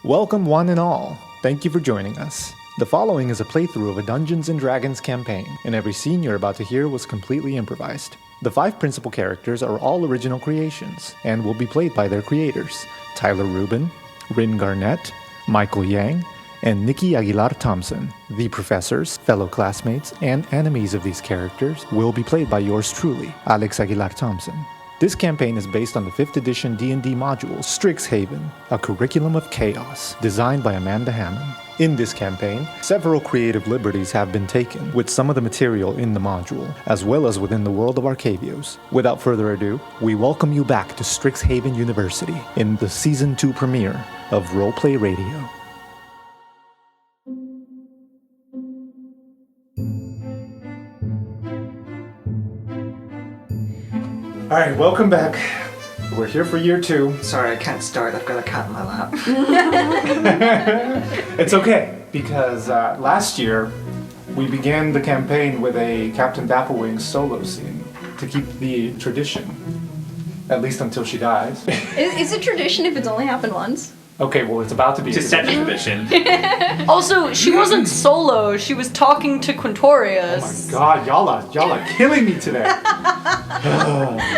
Welcome one and all. Thank you for joining us. The following is a playthrough of a Dungeons & Dragons campaign, and every scene you're about to hear was completely improvised. The 5 principal characters are all original creations, and will be played by their creators, Tyler Rubin, Rin Garnett, Michael Yang, and Nikki Aguilar-Thompson. The professors, fellow classmates, and enemies of these characters will be played by yours truly, Alex Aguilar-Thompson. This campaign is based on the 5th edition D&D module, Strixhaven, a curriculum of chaos, designed by Amanda Hammond. In this campaign, several creative liberties have been taken with some of the material in the module, as well as within the world of Arcavios. Without further ado, we welcome you back to Strixhaven University in the Season 2 premiere of Roleplay Radio. Alright, welcome back. We're here for year 2. Sorry, I can't start. I've got a cat in my lap. It's okay, because last year we began the campaign with a Captain Dapplewing solo scene to keep the tradition, at least until she dies. Is it tradition if it's only happened once? Okay, well, it's about to be To set the tradition. Also, she wasn't solo. She was talking to Quintorius. Oh my god, y'all are killing me today.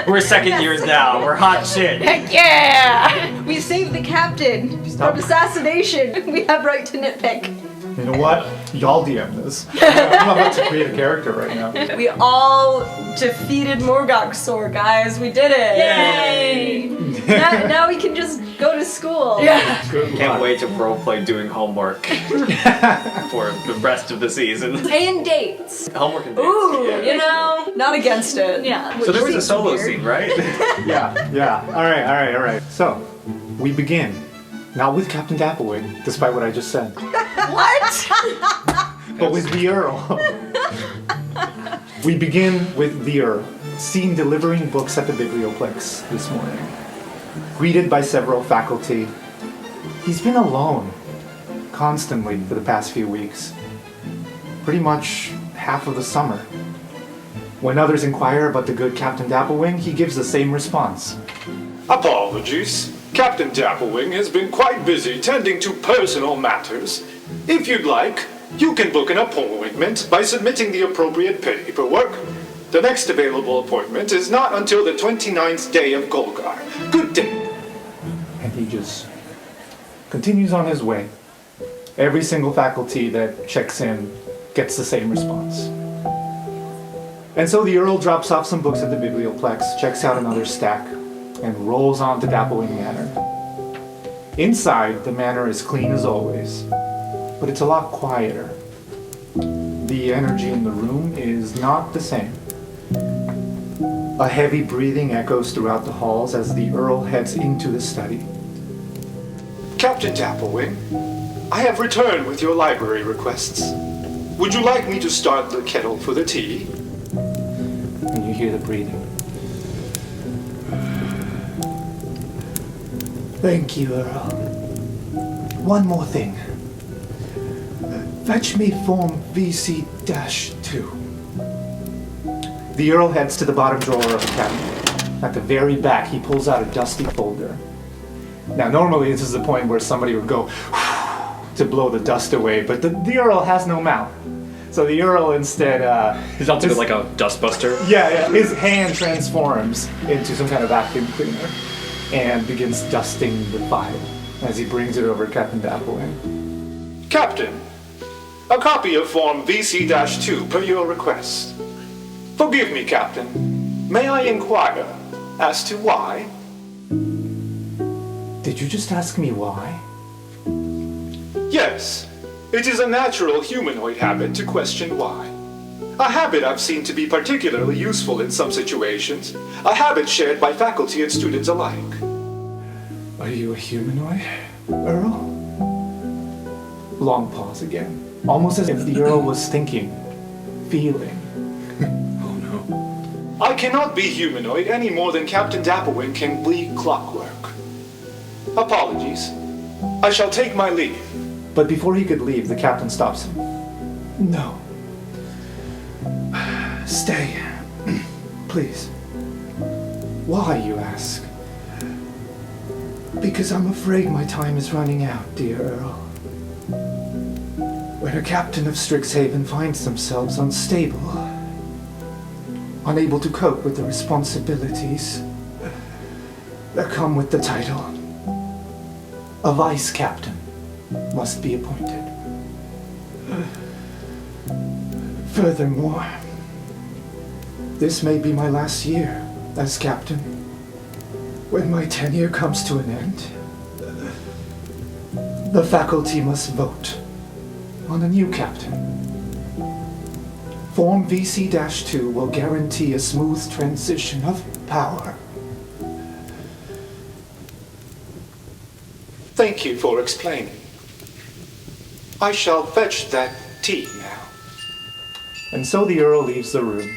We're second years now. We're hot shit. Heck yeah! We saved the captain from assassination. We have right to nitpick. You know what? Y'all DM this. I'm about to create a character right now. We all defeated Morgoxor, guys. We did it! Yay! now we can just go to school. Yeah. Good Can't luck. wait to roleplay doing homework for the rest of the season. And dates. Homework and dates. Ooh, yeah. you know, not against it. Yeah. So there was a Seems solo weird. scene, right? Yeah. All right. So, we begin. Not with Captain Dapplewing, despite what I just said, What? but with the Earl. We begin with the Earl, seen delivering books at the Biblioplex this morning. Greeted by several faculty. He's been alone, constantly, for the past few weeks. Pretty much half of the summer. When others inquire about the good Captain Dapplewing, he gives the same response. Apologies. Captain Dapplewing has been quite busy tending to personal matters. If you'd like, you can book an appointment by submitting the appropriate paperwork. The next available appointment is not until the 29th day of Golgar. Good day. And he just continues on his way. Every single faculty that checks in gets the same response. And so the Earl drops off some books at the Biblioplex, checks out another stack, and rolls on to Dapplewing Manor. Inside, the manor is clean as always, but it's a lot quieter. The energy in the room is not the same. A heavy breathing echoes throughout the halls as the Earl heads into the study. Captain Dapplewing, I have returned with your library requests. Would you like me to start the kettle for the tea? And you hear the breathing. Thank you, Earl. One more thing. Fetch me form VC-2. The Earl heads to the bottom drawer of the cabinet. At the very back, he pulls out a dusty folder. Now, normally this is the point where somebody would go to blow the dust away, but the Earl has no mouth. So the Earl instead... He's not like a dustbuster. Yeah, his hand transforms into some kind of vacuum cleaner and begins dusting the file as he brings it over to Captain Dapplewing. Captain, a copy of Form VC-2 per your request. Forgive me, Captain. May I inquire as to why? Did you just ask me why? Yes, it is a natural humanoid habit to question why. A habit I've seen to be particularly useful in some situations. A habit shared by faculty and students alike. Are you a humanoid, Earl? Long pause again. Almost as if the Earl was thinking, feeling. Oh no. I cannot be humanoid any more than Captain Dapplewing can bleed clockwork. Apologies. I shall take my leave. But before he could leave, the captain stops him. No. Stay. Please. Why, you ask? Because I'm afraid my time is running out, dear Earl. When a captain of Strixhaven finds themselves unstable, unable to cope with the responsibilities that come with the title, a vice captain must be appointed. Furthermore, this may be my last year as captain. When my tenure comes to an end, the faculty must vote on a new captain. Form VC-2 will guarantee a smooth transition of power. Thank you for explaining. I shall fetch that tea now. And so the Earl leaves the room,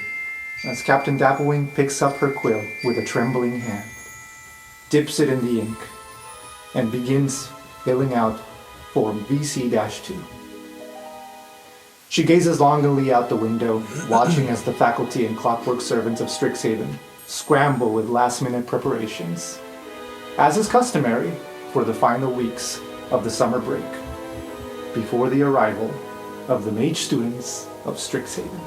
as Captain Dapplewing picks up her quill with a trembling hand, dips it in the ink, and begins filling out Form VC-2. She gazes longingly out the window, watching as the faculty and clockwork servants of Strixhaven scramble with last-minute preparations, as is customary for the final weeks of the summer break, before the arrival of the mage students of Strixhaven.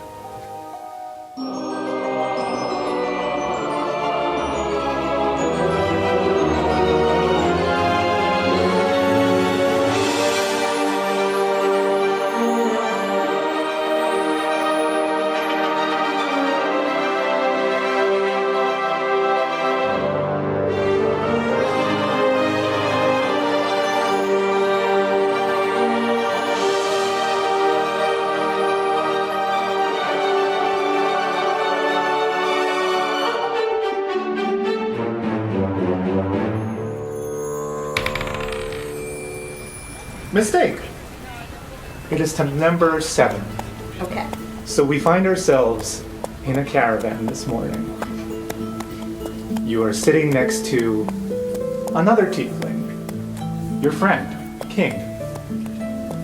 Mistake. It is September 7th. Okay. So we find ourselves in a caravan this morning. You are sitting next to another tiefling, your friend, King.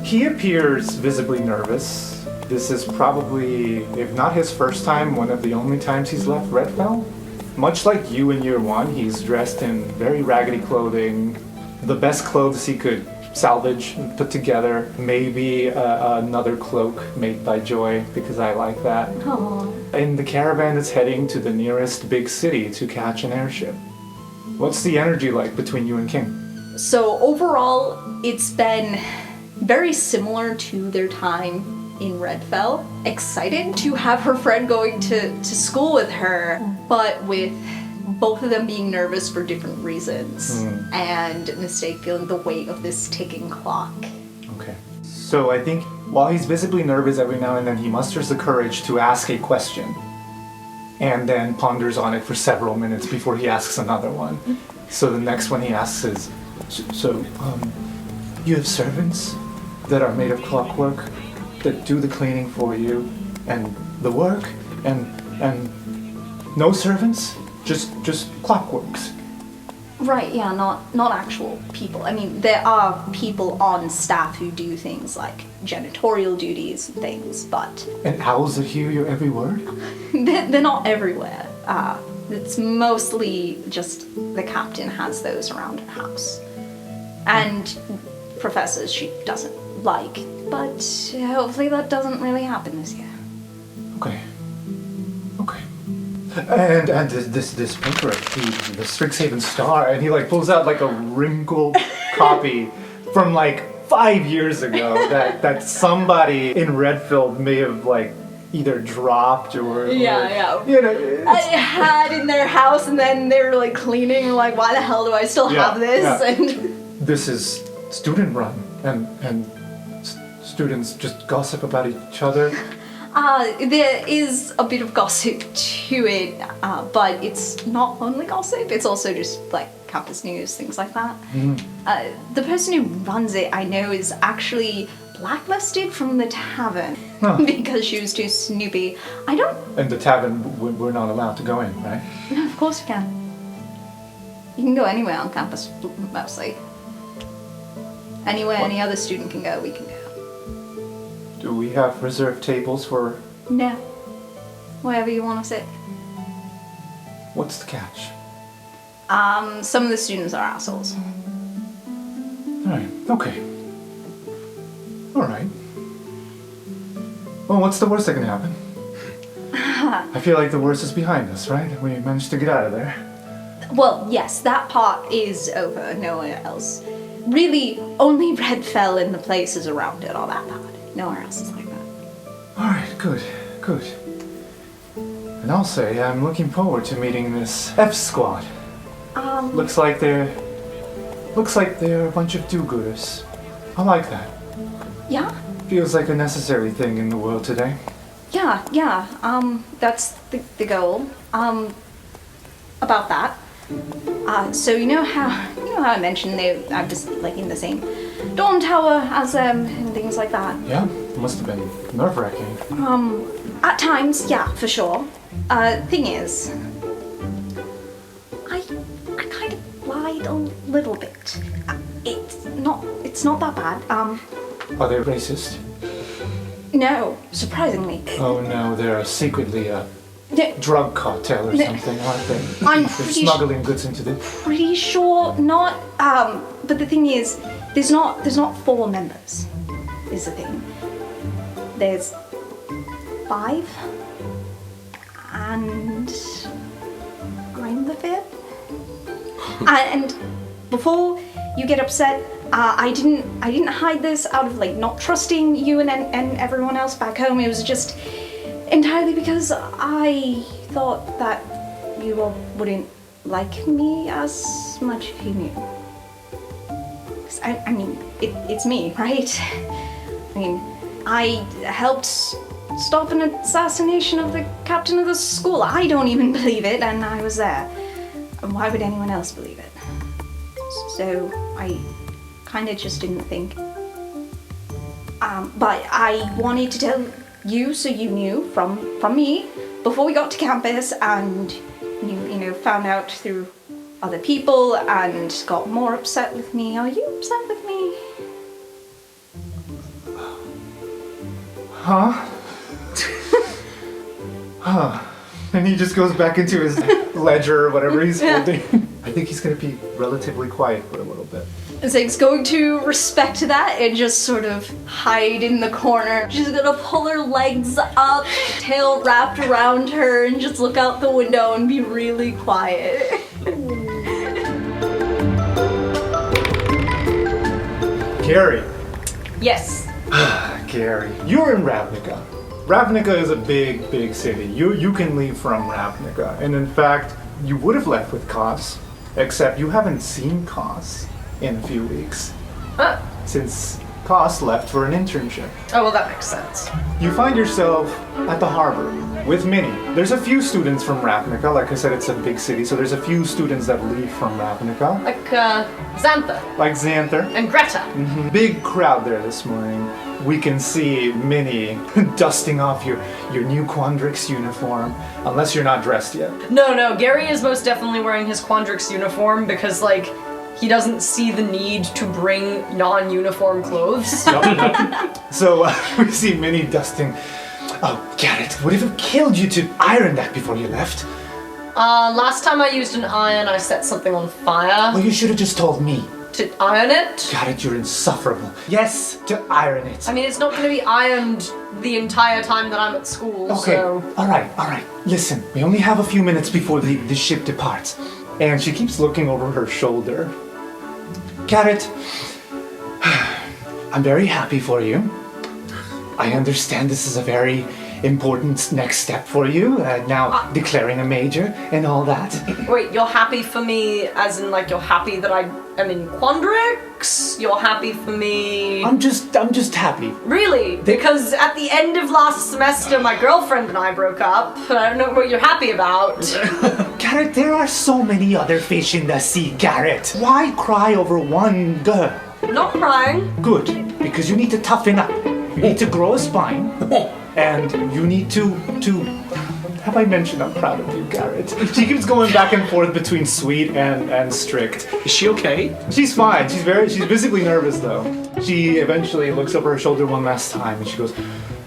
He appears visibly nervous. This is probably, if not his first time, one of the only times he's left Redfell. Much like you in year one, he's dressed in very raggedy clothing, the best clothes he could salvage and put together. Maybe another cloak made by Joy, because I like that. Aww. And the caravan is heading to the nearest big city to catch an airship. What's the energy like between you and King? So overall, it's been very similar to their time in Redfell. Excited to have her friend going to school with her, but with both of them being nervous for different reasons, and Mistake feeling the weight of this ticking clock. Okay. So I think while he's visibly nervous every now and then, he musters the courage to ask a question, and then ponders on it for several minutes before he asks another one. So the next one he asks is, you have servants that are made of clockwork, that do the cleaning for you, and the work, and no servants? Just clockworks. Right, yeah, not actual people. I mean, there are people on staff who do things like janitorial duties and things, but... And owls that hear your every word? They're not everywhere. It's mostly just the captain has those around her house. And professors she doesn't like, but hopefully that doesn't really happen this year. Okay. And this paper, the Strixhaven Star, and he like pulls out like a wrinkled copy from like 5 years ago that somebody in Redfield may have like either dropped or Yeah. you know, I had in their house, and then they were like cleaning, like, why the hell do I still have this? Yeah. And this is student run, and students just gossip about each other. there is a bit of gossip to it, but it's not only gossip, it's also just like campus news, things like that. The person who runs it, I know, is actually blacklisted from the tavern because she was too snoopy. I don't... And the tavern, we're not allowed to go in, right? No, of course you can. You can go anywhere on campus, mostly. Anywhere any other student can go, we can go. Do we have reserved tables for... No. Wherever you want to sit. What's the catch? Some of the students are assholes. Alright, okay. Alright. Well, what's the worst that can happen? I feel like the worst is behind us, right? We managed to get out of there. Well, yes, that part is over. Nowhere else. Really, only Redfell and the places around it are that bad. Nowhere else is like that. Alright, good. And I'll say I'm looking forward to meeting this F squad. Looks like they're a bunch of do-gooders. I like that. Yeah? Feels like a necessary thing in the world today. Yeah. That's the goal. About that. So you know how I mentioned I was like in the same dorm tower as them and things like that. Yeah, it must have been nerve-wracking. At times, yeah, for sure. Thing is, I kind of lied a little bit. It's not that bad. Are they racist? No, surprisingly. Oh no, they're secretly a No, drug cartel or something, aren't they? I'm They're pretty smuggling goods into the... pretty sure not. But the thing is, there's not 4 members. Is the thing. There's 5, and I'm the 5th. And before you get upset, I didn't hide this out of like not trusting you and everyone else back home. It was just entirely because I thought that you all wouldn't like me as much if you knew. 'Cause I mean, it's me, right? I mean, I helped stop an assassination of the captain of the school. I don't even believe it, and I was there. And why would anyone else believe it? So I kind of just didn't think. But I wanted to tell you so you knew from me before we got to campus, and you know found out through other people and got more upset with me. Are you upset with me? Huh? And he just goes back into his ledger or whatever he's holding. I think he's gonna be relatively quiet for a little bit. Zig's going to respect that and just sort of hide in the corner. She's gonna pull her legs up, tail wrapped around her, and just look out the window and be really quiet. Gary. Yes. Gary, you're in Ravnica. Ravnica is a big, big city. You can leave from Ravnica. And in fact, you would have left with Kos, except you haven't seen Kos in a few weeks. Since Kos left for an internship. Oh, well, that makes sense. You find yourself at the harbor with Minnie. There's a few students from Ravnica. Like I said, it's a big city, so there's a few students that leave from Ravnica. Like, Xantha. Like Xanther. And Greta. Big crowd there this morning. We can see Minnie dusting off your new Quandrix uniform, unless you're not dressed yet. No, Gary is most definitely wearing his Quandrix uniform because, like, he doesn't see the need to bring non-uniform clothes. So we see Minnie dusting. Oh, Garrett, would it have killed you to iron that before you left? Last time I used an iron, I set something on fire. Well, you should have just told me. To iron it? Garrett, you're insufferable. Yes, to iron it. I mean, it's not going to be ironed the entire time that I'm at school, Okay, so... all right. Listen, we only have a few minutes before the ship departs. And she keeps looking over her shoulder. Garrett, I'm very happy for you. I understand this is a very important next step for you, now declaring a major and all that. Wait, you're happy for me as in, like, you're happy that I am in Quandrix? You're happy for me... I'm just happy. Really? Because at the end of last semester, my girlfriend and I broke up, and I don't know what you're happy about. Garrett, there are so many other fish in the sea, Garrett. Why cry over one girl? Not crying. Good, because you need to toughen up. You need to grow a spine, and you need to... Have I mentioned I'm proud of you, Garrett? She keeps going back and forth between sweet and strict. Is she okay? She's fine. She's visibly nervous, though. She eventually looks over her shoulder one last time, and she goes,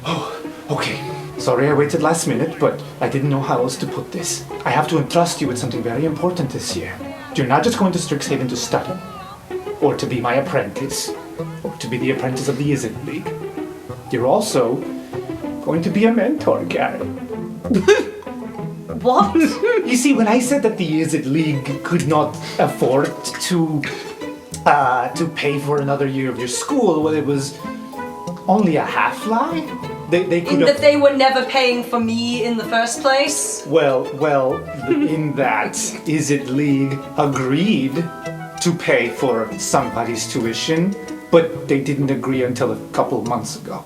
"Oh, okay. Sorry I waited last minute, but I didn't know how else to put this. I have to entrust you with something very important this year. You're not just going to Strixhaven to study. or to be my apprentice, or to be the apprentice of the Izzet League. You're also going to be a mentor, Garrett. What? You see, when I said that the Izzet League could not afford to pay for another year of your school, well, it was only a half lie. They could In that they were never paying for me in the first place? Well, in that Izzet League agreed to pay for somebody's tuition, but they didn't agree until a couple of months ago.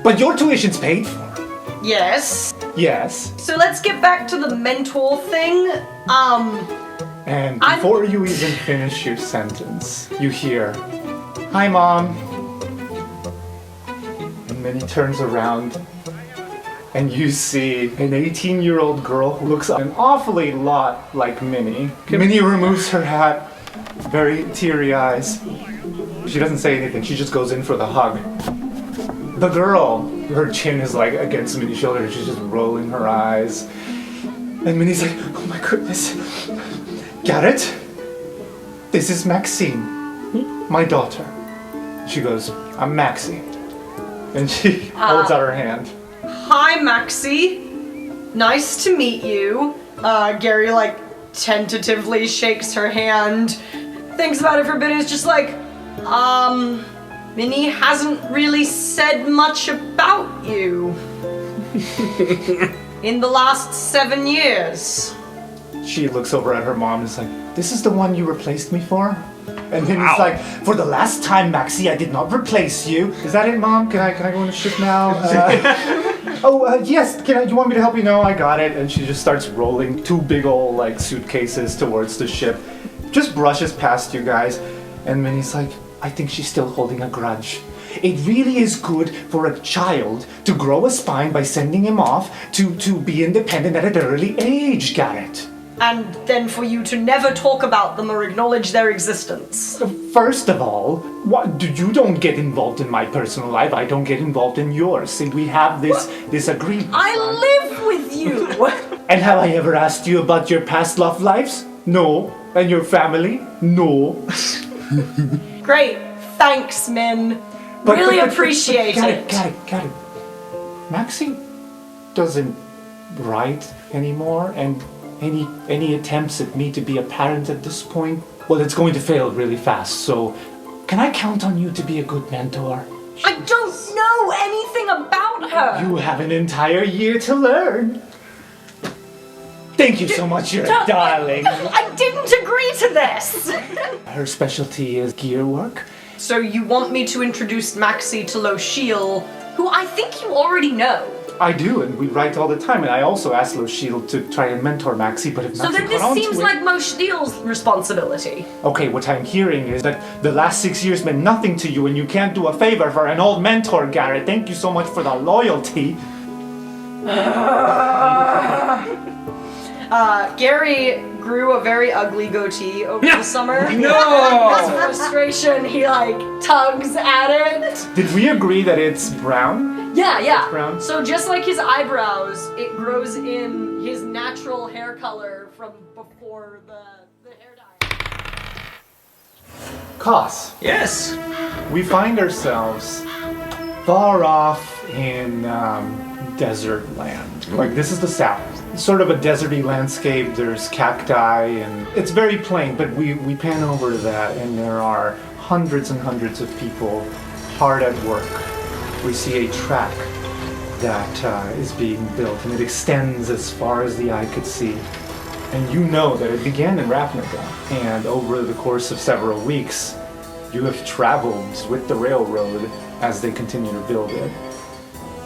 But your tuition's paid for. Yes. Yes. So let's get back to the mentor thing. And before you even finish your sentence, you hear, "Hi, Mom." And then he turns around, and you see an 18-year-old girl who looks an awfully lot like Minnie. Minnie removes her hat, very teary eyes. She doesn't say anything, she just goes in for the hug. The girl, her chin is like against Minnie's shoulder, and she's just rolling her eyes. And Minnie's like, "Oh my goodness. Garrett, this is Maxine, my daughter." She goes, "I'm Maxie." And she holds out her hand. Hi, Maxie. Nice to meet you. Gary, like, tentatively shakes her hand, thinks about it for a bit, and is just like, Minnie hasn't really said much about you. In the last 7 years. She looks over at her mom and is like, "This is the one you replaced me for?" And then it's like, "For the last time, Maxie, I did not replace you." Is that it, Mom? Can I go on the ship now? Yes. You want me to help you? No, I got it. And she just starts rolling 2 big old like suitcases towards the ship. Just brushes past you guys. And Minnie's like, "I think she's still holding a grudge. It really is good for a child to grow a spine by sending him off to be independent at an early age, Garrett." And then for you to never talk about them or acknowledge their existence. First of all, you don't get involved in my personal life. I don't get involved in yours. See, we have this agreement. I live with you! And have I ever asked you about your past love lives? No. And your family? No. Great. Thanks, Min. Really appreciate it. Got it. Maxie doesn't write anymore, and any attempts at me to be a parent at this point, well, it's going to fail really fast. So, can I count on you to be a good mentor? I don't know anything about her. You have an entire year to learn. Thank you so much, you're a darling. I didn't agree to this. Her specialty is gear work. So you want me to introduce Maxie to Lochiel, who I think you already know. I do, and we write all the time. And I also asked Lochiel to try and mentor Maxie, but if So Maxie then this caught on to seems it- like Lochiel's responsibility. Okay, what I'm hearing is that the last 6 years meant nothing to you, and you can't do a favor for an old mentor, Garrett. Thank you so much for the loyalty. Gary grew a very ugly goatee over the summer. No! His frustration, he like tugs at it. Did we agree that it's brown? Yeah. Brown? So just like his eyebrows, it grows in his natural hair color from before the hair dye. Kos, Yes. we find ourselves far off in desert land. Like, this is the south. Sort of a deserty landscape. There's cacti, and it's very plain, but we pan over to that, and there are hundreds and hundreds of people hard at work. We see a track that is being built, and it extends as far as the eye could see. And you know that it began in Ravnica, and over the course of several weeks, you have traveled with the railroad as they continue to build it.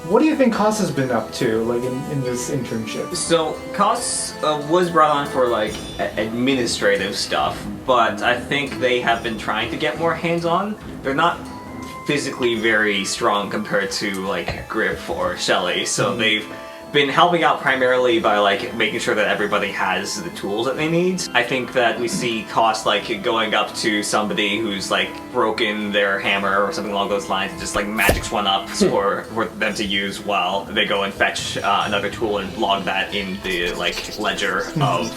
What do you think Kos has been up to, like, in this internship? So, Kos was brought on for, like, administrative stuff, but I think they have been trying to get more hands-on. They're not physically very strong compared to, like, Grip or Shelly, so they've been helping out primarily by, like, making sure that everybody has the tools that they need. I think that we see Kos, like, going up to somebody who's, like, broken their hammer or something along those lines, and just, like, magics one up for them to use while they go and fetch another tool and log that in the, like, ledger of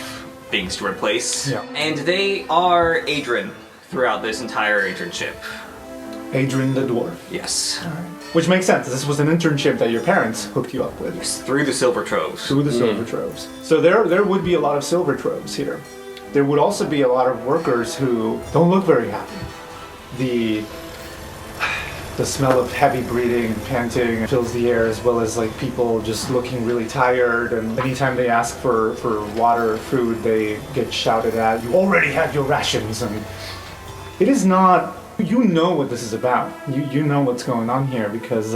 things to replace. Yeah. And they are Adrian throughout this entire internship. Adrian the dwarf. Yes. Which makes sense. This was an internship that your parents hooked you up with. Through the silver troves. Through the silver troves. So there would be a lot of silver troves here. There would also be a lot of workers who don't look very happy. The smell of heavy breathing and panting fills the air, as well as like people just looking really tired, and anytime they ask for water or food, they get shouted at. You already had your rations, and it is not. You know what this is about. You know what's going on here because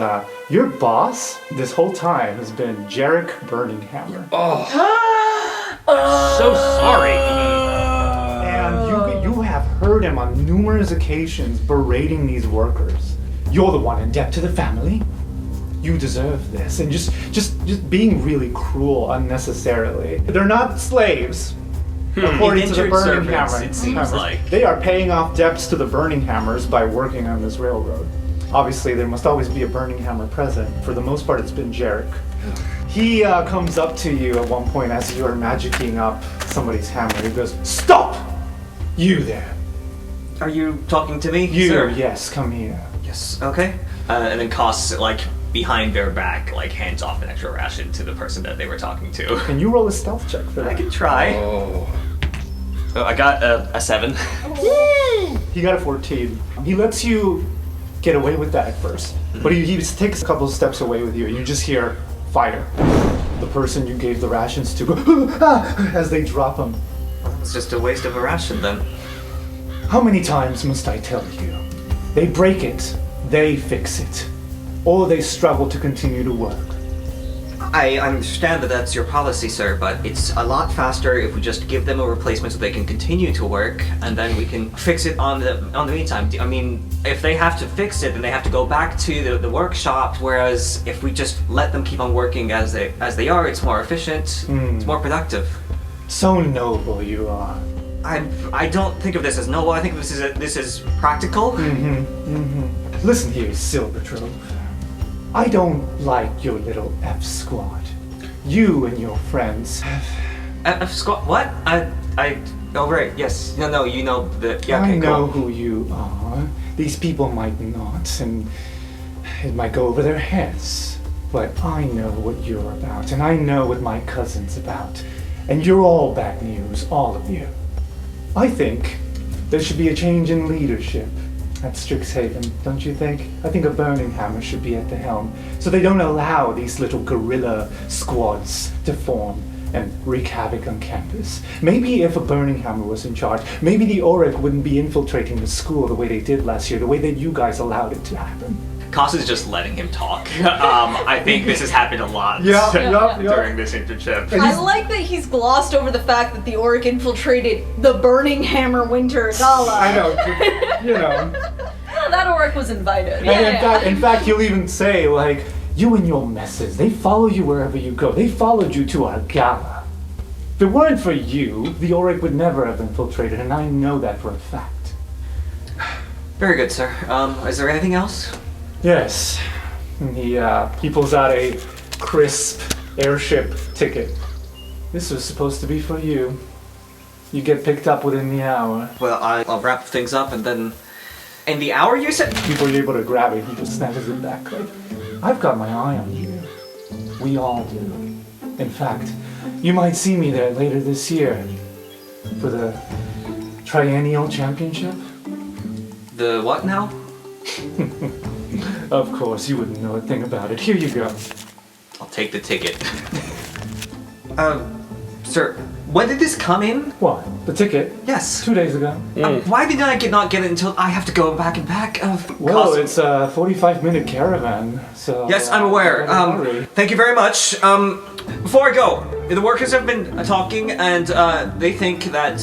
your boss this whole time has been Jarek Burninghammer. So sorry. And you have heard him on numerous occasions berating these workers. You're the one in debt to the family. You deserve this. And just being really cruel unnecessarily. They're not slaves. According to the Indentured Burning servants, Hammer. it seems like. They are paying off debts to the Burning Hammers by working on this railroad. Obviously, there must always be a Burning Hammer present. For the most part, it's been Jarek. He comes up to you at one point as you are magicking up somebody's hammer. He goes, "Stop! You there. Are you talking to me, You, sir? yes, come here." Yes. Okay. And then Costs, like, behind their back, like, hands off an extra ration to the person that they were talking to. Can you roll a stealth check for that? I can try. Oh. Oh, I got a 7. He got a 14. He lets you get away with that at first. But he takes a couple of steps away with you, and you just hear fire. The person you gave the rations to go as they drop them. It's just a waste of a ration then. How many times must I tell you? They break it, they fix it, or they struggle to continue to work. I understand that that's your policy, sir, but it's a lot faster if we just give them a replacement so they can continue to work, and then we can fix it on the meantime. I mean, if they have to fix it, then they have to go back to the workshop, whereas if we just let them keep on working as they are, it's more efficient, it's more productive. So noble you are. I don't think of this as noble, I think of this is practical. Listen here, Silvertrove. I don't like your little F squad. You and your friends have... F squad? What? Oh right, yes. No, you know the... Yeah, okay, I know cool. who you are. These people might not, and it might go over their heads. But I know what you're about, and I know what my cousin's about. And you're all bad news, all of you. I think there should be a change in leadership at Strixhaven, don't you think? I think a Burning Hammer should be at the helm, so they don't allow these little guerrilla squads to form and wreak havoc on campus. Maybe if a Burning Hammer was in charge, maybe the Auric wouldn't be infiltrating the school the way they did last year, the way that you guys allowed it to happen. Koss is just letting him talk. I think this has happened a lot during this internship. I like that he's glossed over the fact that the Auric infiltrated the Burning Hammer Winter Gala. I know, you know. That Auric was invited. And in fact, you'll even say, like, you and your messes, they follow you wherever you go. They followed you to our gala. If it weren't for you, the Auric would never have infiltrated, and I know that for a fact. Very good, sir. Is there anything else? Yes. And he pulls out a crisp airship ticket. This was supposed to be for you. You get picked up within the hour. Well, I'll wrap things up and then... In the hour, you said? Before you're able to grab it, he just snatches it back. Like, I've got my eye on you. We all do. In fact, you might see me there later this year for the Triennial Championship. The what now? Of course, you wouldn't know a thing about it. Here you go. I'll take the ticket. Sir, when did this come in? What? The ticket? Yes. 2 days ago. Why did I not get it until I have to go back and back? Well, it's a 45-minute caravan, so... Yes, I'm aware. don't worry. Thank you very much. Before I go, the workers have been talking, and they think that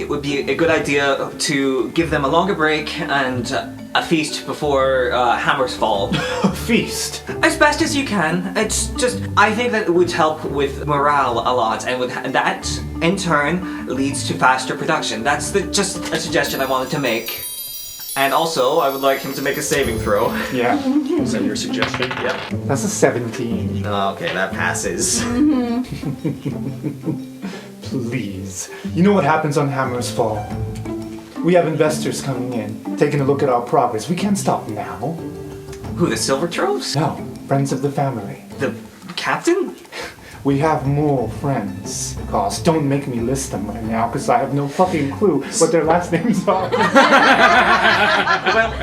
it would be a good idea to give them a longer break and a feast before hammers fall. A feast? As best as you can. It's just, I think that it would help with morale a lot, and that, in turn, leads to faster production. That's just a suggestion I wanted to make. And also, I would like him to make a saving throw. Yeah. Is that your suggestion? Yep. That's a 17. Okay, that passes. Please. You know what happens on Hammers Fall? We have investors coming in, taking a look at our progress. We can't stop now. Who, the Silver Troves? No, friends of the family. The captain? We have more friends. Cause don't make me list them right now, because I have no fucking clue what their last names are.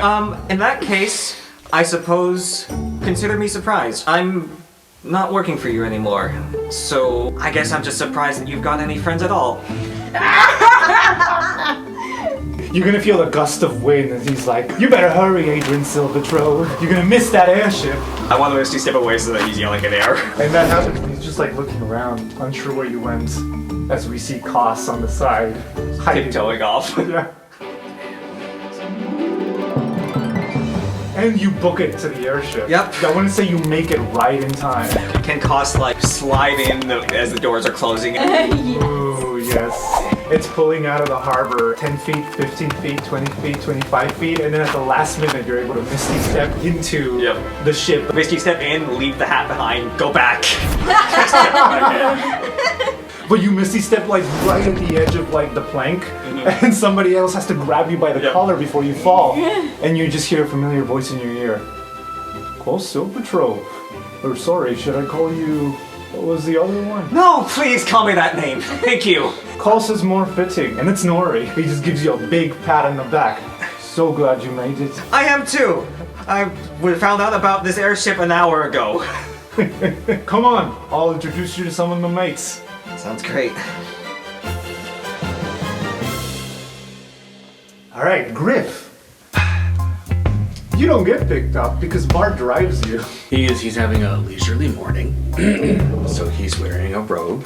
Well, in that case, I suppose, consider me surprised. I'm not working for you anymore. So, I guess I'm just surprised that you've got any friends at all. You're gonna feel a gust of wind as he's like, you better hurry, Adrian Silvertrove. You're gonna miss that airship. I want to step away so that he's yelling in air. And that happens. He's just like looking around, unsure where you went, as we see Koss on the side, hiding. Tiptoeing off. Yeah. And you book it to the airship. Yep. I want to say you make it right in time. Can Cost like slide in as the doors are closing? Ooh, yes. It's pulling out of the harbor 10 feet, 15 feet, 20 feet, 25 feet, and then at the last minute you're able to misty step into the ship. Misty step in, leave the hat behind, go back. But you misty step like right at the edge of like the plank, and somebody else has to grab you by the collar before you fall, and you just hear a familiar voice in your ear. Call Silvertrove. Or sorry, should I call you? What was the other one? No, please call me that name. Thank you. Koss is more fitting, and it's Nori. He just gives you a big pat on the back. So glad you made it. I am too. I found out about this airship an hour ago. Come on, I'll introduce you to some of my mates. Sounds great. Alright, Griff. You don't get picked up because Bart drives you. He's having a leisurely morning. So he's wearing a robe,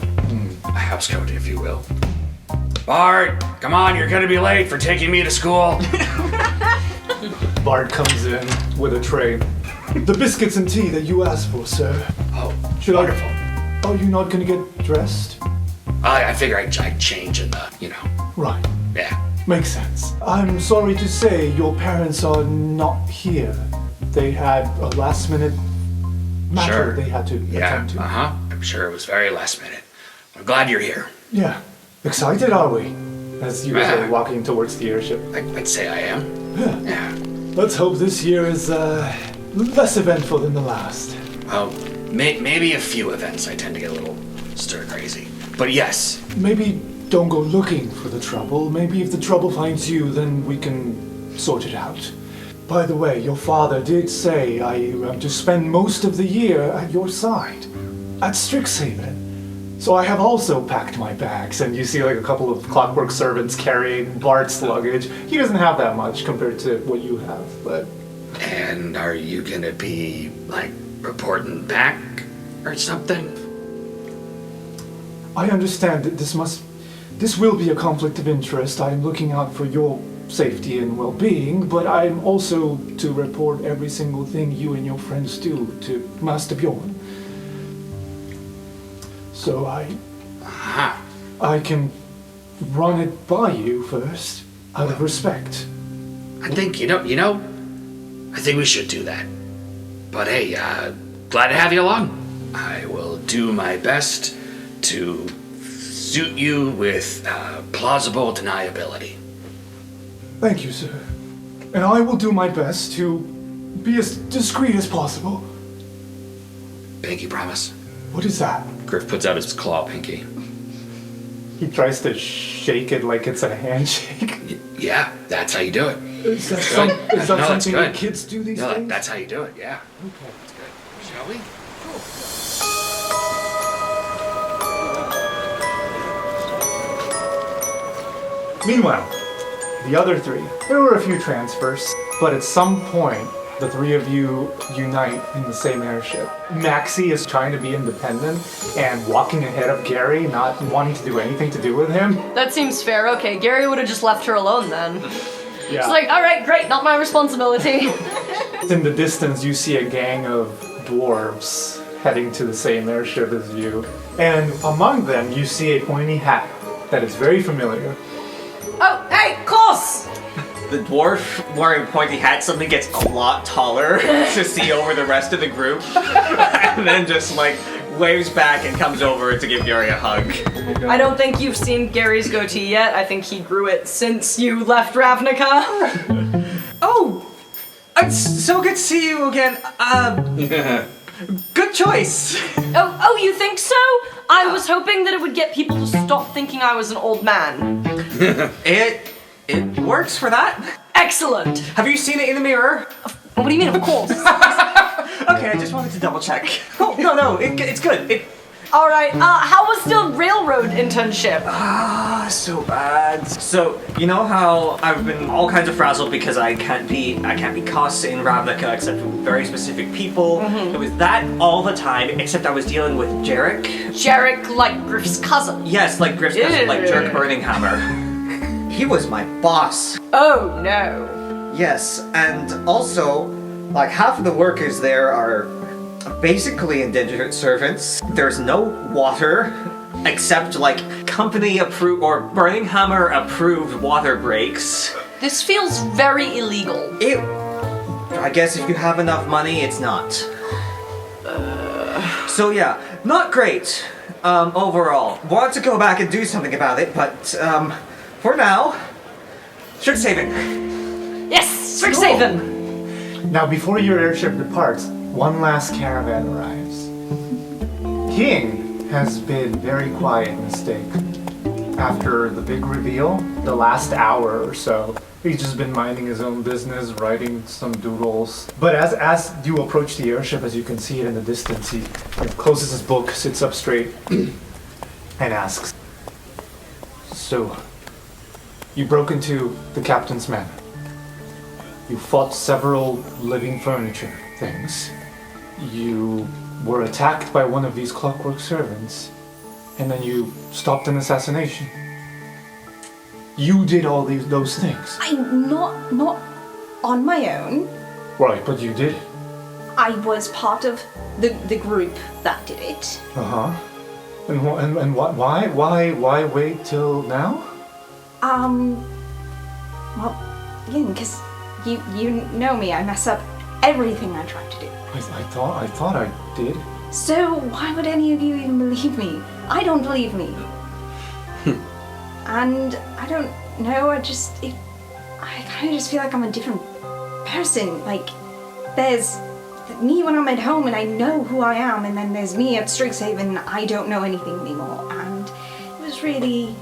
a house coat, if you will. Bart, come on, you're gonna be late for taking me to school. Bart comes in with a tray. The biscuits and tea that you asked for, sir. Oh, wonderful. Are you not gonna get dressed? I figure I'd change in the, Right. Yeah. Makes sense. I'm sorry to say your parents are not here. They had a last minute matter Sure. they had to attend to. I'm sure it was very last minute. I'm glad you're here. Yeah. Excited are we? As you guys are walking towards the airship. I'd say I am. Yeah. Let's hope this year is less eventful than the last. Well, maybe a few events I tend to get a little stir crazy. But yes. Maybe don't go looking for the trouble. Maybe if the trouble finds you, then we can sort it out. By the way, your father did say I am to spend most of the year at your side, at Strixhaven. So I have also packed my bags, and you see like a couple of clockwork servants carrying Bart's luggage. He doesn't have that much compared to what you have, but... And are you gonna be, like, reporting back or something? I understand that this will be a conflict of interest. I am looking out for your safety and well-being, but I'm also to report every single thing you and your friends do to Master Bjorn. So I can run it by you first, out of respect. I think, I think we should do that. But hey, glad to have you along. I will do my best to suit you with plausible deniability. Thank you, sir. And I will do my best to be as discreet as possible. Pinky promise. What is that? Griff puts out his claw pinky. He tries to shake it like it's a handshake. Yeah, that's how you do it. Is that, That's something good. that kids do these No, days? that's how you do it, yeah. Okay. That's good. Shall we? Meanwhile, the other three, there were a few transfers, but at some point, the three of you unite in the same airship. Maxie is trying to be independent and walking ahead of Gary, not wanting to do anything to do with him. That seems fair. Okay, Gary would have just left her alone then. Yeah. It's like, all right, great, not my responsibility. In the distance, you see a gang of dwarves heading to the same airship as you. And among them, you see a pointy hat that is very familiar. Oh, hey, Koss! The dwarf wearing pointy hat suddenly gets a lot taller to see over the rest of the group, and then just like waves back and comes over to give Gary a hug. I don't think you've seen Gary's goatee yet. I think he grew it since you left Ravnica. Oh, it's so good to see you again. Good choice. Oh, you think so? I was hoping that it would get people to stop thinking I was an old man. It works for that. Excellent. Have you seen it in the mirror? What do you mean, of course? Okay, I just wanted to double check. Oh, no, it's good. All right. How was the railroad internship? So bad. So, you know how I've been all kinds of frazzled because I can't be cussed in Ravnica except with very specific people. It was that all the time, except I was dealing with Jarek. Jarek, like Griff's cousin. Yes, like Griff's cousin, like Jerk Burninghammer. He was my boss. Oh no. Yes, and also, like half of the workers there are basically indentured servants. There's no water, except like company approved or Burninghammer approved water breaks. This feels very illegal. I guess if you have enough money, it's not. So yeah, not great overall. Want to go back and do something about it, but for now, Strixhaven. Yes, Strixhaven. Now, before your airship departs, one last caravan arrives. King has been very quiet in the stake. After the big reveal, the last hour or so, he's just been minding his own business, writing some doodles. But as you approach the airship, as you can see it in the distance, he closes his book, sits up straight, and asks, "So, you broke into the captain's manor. You fought several living furniture things. You were attacked by one of these clockwork servants, and then you stopped an assassination. You did all those things." I'm not on my own. Right, but you did. I was part of the group that did it. Uh-huh. And why wait till now? Well, again, because you know me, I mess up everything I try to do. I thought I did. So why would any of you even believe me? I don't believe me. And I don't know, I kind of just feel like I'm a different person. Like, there's me when I'm at home and I know who I am, and then there's me at Strixhaven and I don't know anything anymore. And it was really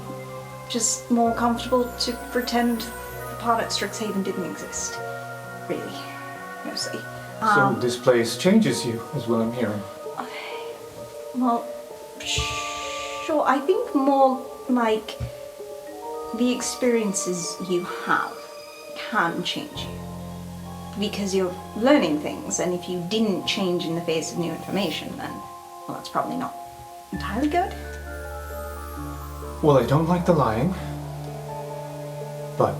just more comfortable to pretend the part at Strixhaven didn't exist. Really, mostly. So this place changes you, is what I'm hearing. Well, sure, I think more like the experiences you have can change you. Because you're learning things, and if you didn't change in the face of new information, then, well, that's probably not entirely good. Well, I don't like the lying, but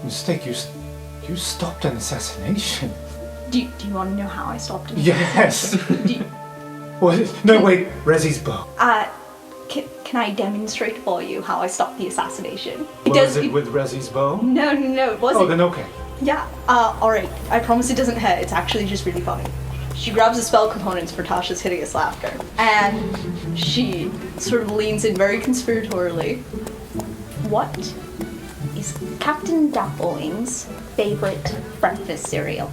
mistake, you stopped an assassination. Do you want to know how I stopped it? Yes. What? No, wait. Rezi's bow. Can I demonstrate for you how I stopped the assassination? Was it with Rezi's bow? No, it wasn't. Oh, then okay. Yeah. Alright. I promise it doesn't hurt. It's actually just really funny. She grabs the spell components for Tasha's hideous laughter, and she sort of leans in very conspiratorially. What is Captain Dapplewing's favorite breakfast cereal?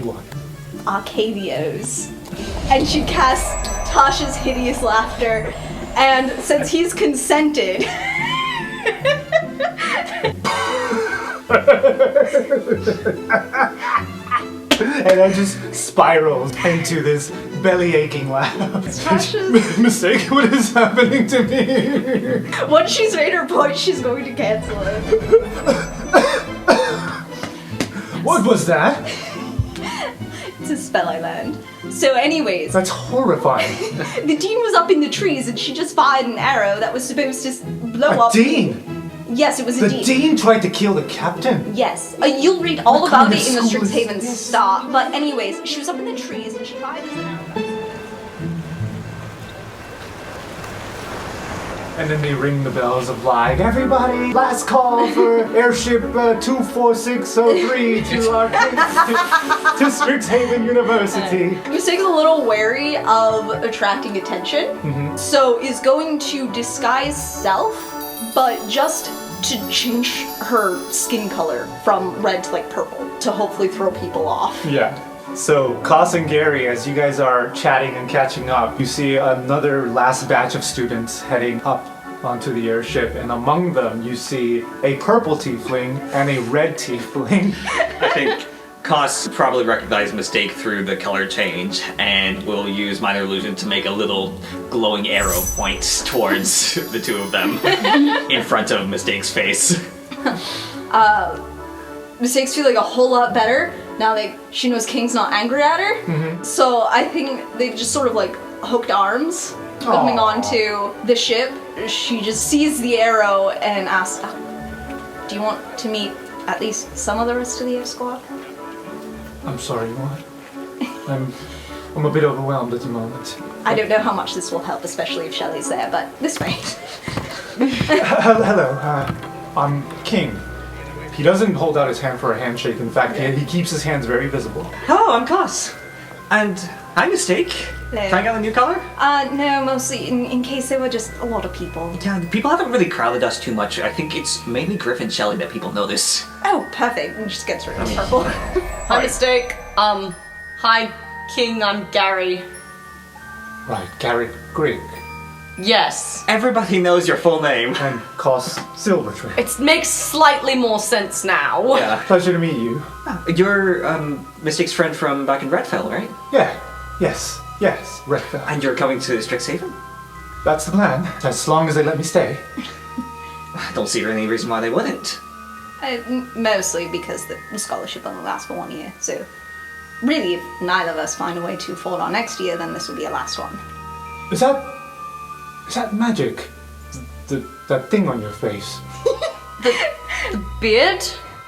What? Arcadios. And she casts Tasha's hideous laughter, and since he's consented... And I just spirals into this belly-aching laugh. Tasha's... Mistake, what is happening to me? Once she's made her point, she's going to cancel it. What was that? It's a spell I learned. So anyways... That's horrifying. The dean was up in the trees and she just fired an arrow that was supposed to blow up... Dean? Yes, it was a dean. The dean tried to kill the captain? Yes. You'll read all about it in the school is Strixhaven this? Star. But anyways, she was up in the trees and she fired this arrow. And then they ring the bells of like, everybody, last call for airship 24603 to our to Strixhaven University. Mistake's a little wary of attracting attention, so is going to disguise self, but just to change her skin color from red to like purple to hopefully throw people off. Yeah. So, Koss and Gary, as you guys are chatting and catching up, you see another last batch of students heading up onto the airship, and among them you see a purple tiefling and a red tiefling. I think Koss probably recognized Mistake through the color change and will use Minor Illusion to make a little glowing arrow point towards the two of them in front of Mistake's face. Mistake's feeling a whole lot better now that she knows King's not angry at her. So I think they've just sort of like hooked arms coming onto the ship. She just sees the arrow and asks, do you want to meet at least some of the rest of the air squad? I'm sorry, what? I'm a bit overwhelmed at the moment. I don't know how much this will help, especially if Shelley's there, but this way. Hello, I'm King. He doesn't hold out his hand for a handshake. In fact, he keeps his hands very visible. Hello, I'm Koss. And I'm Mistake. Hello. Trying out a new color? No, mostly in case there were just a lot of people. Yeah, people haven't really crowded us too much. I think it's mainly Griff and Shelley that people notice. Oh, perfect. And just gets rid of purple. Hi, Mistake. Hi, King, I'm Gary. Right, Gary Grigg. Yes. Everybody knows your full name. And Koss Silvertree. It makes slightly more sense now. Yeah. Pleasure to meet you. You're Mistake's friend from back in Redfell, right? Yeah, yes, Redfell. And you're coming to Strixhaven? That's the plan, as long as they let me stay. I don't see any reason why they wouldn't. Mostly because the scholarship only lasts for 1 year, so really if neither of us find a way to afford our next year, then this will be our last one. Is that magic? That thing on your face? The beard?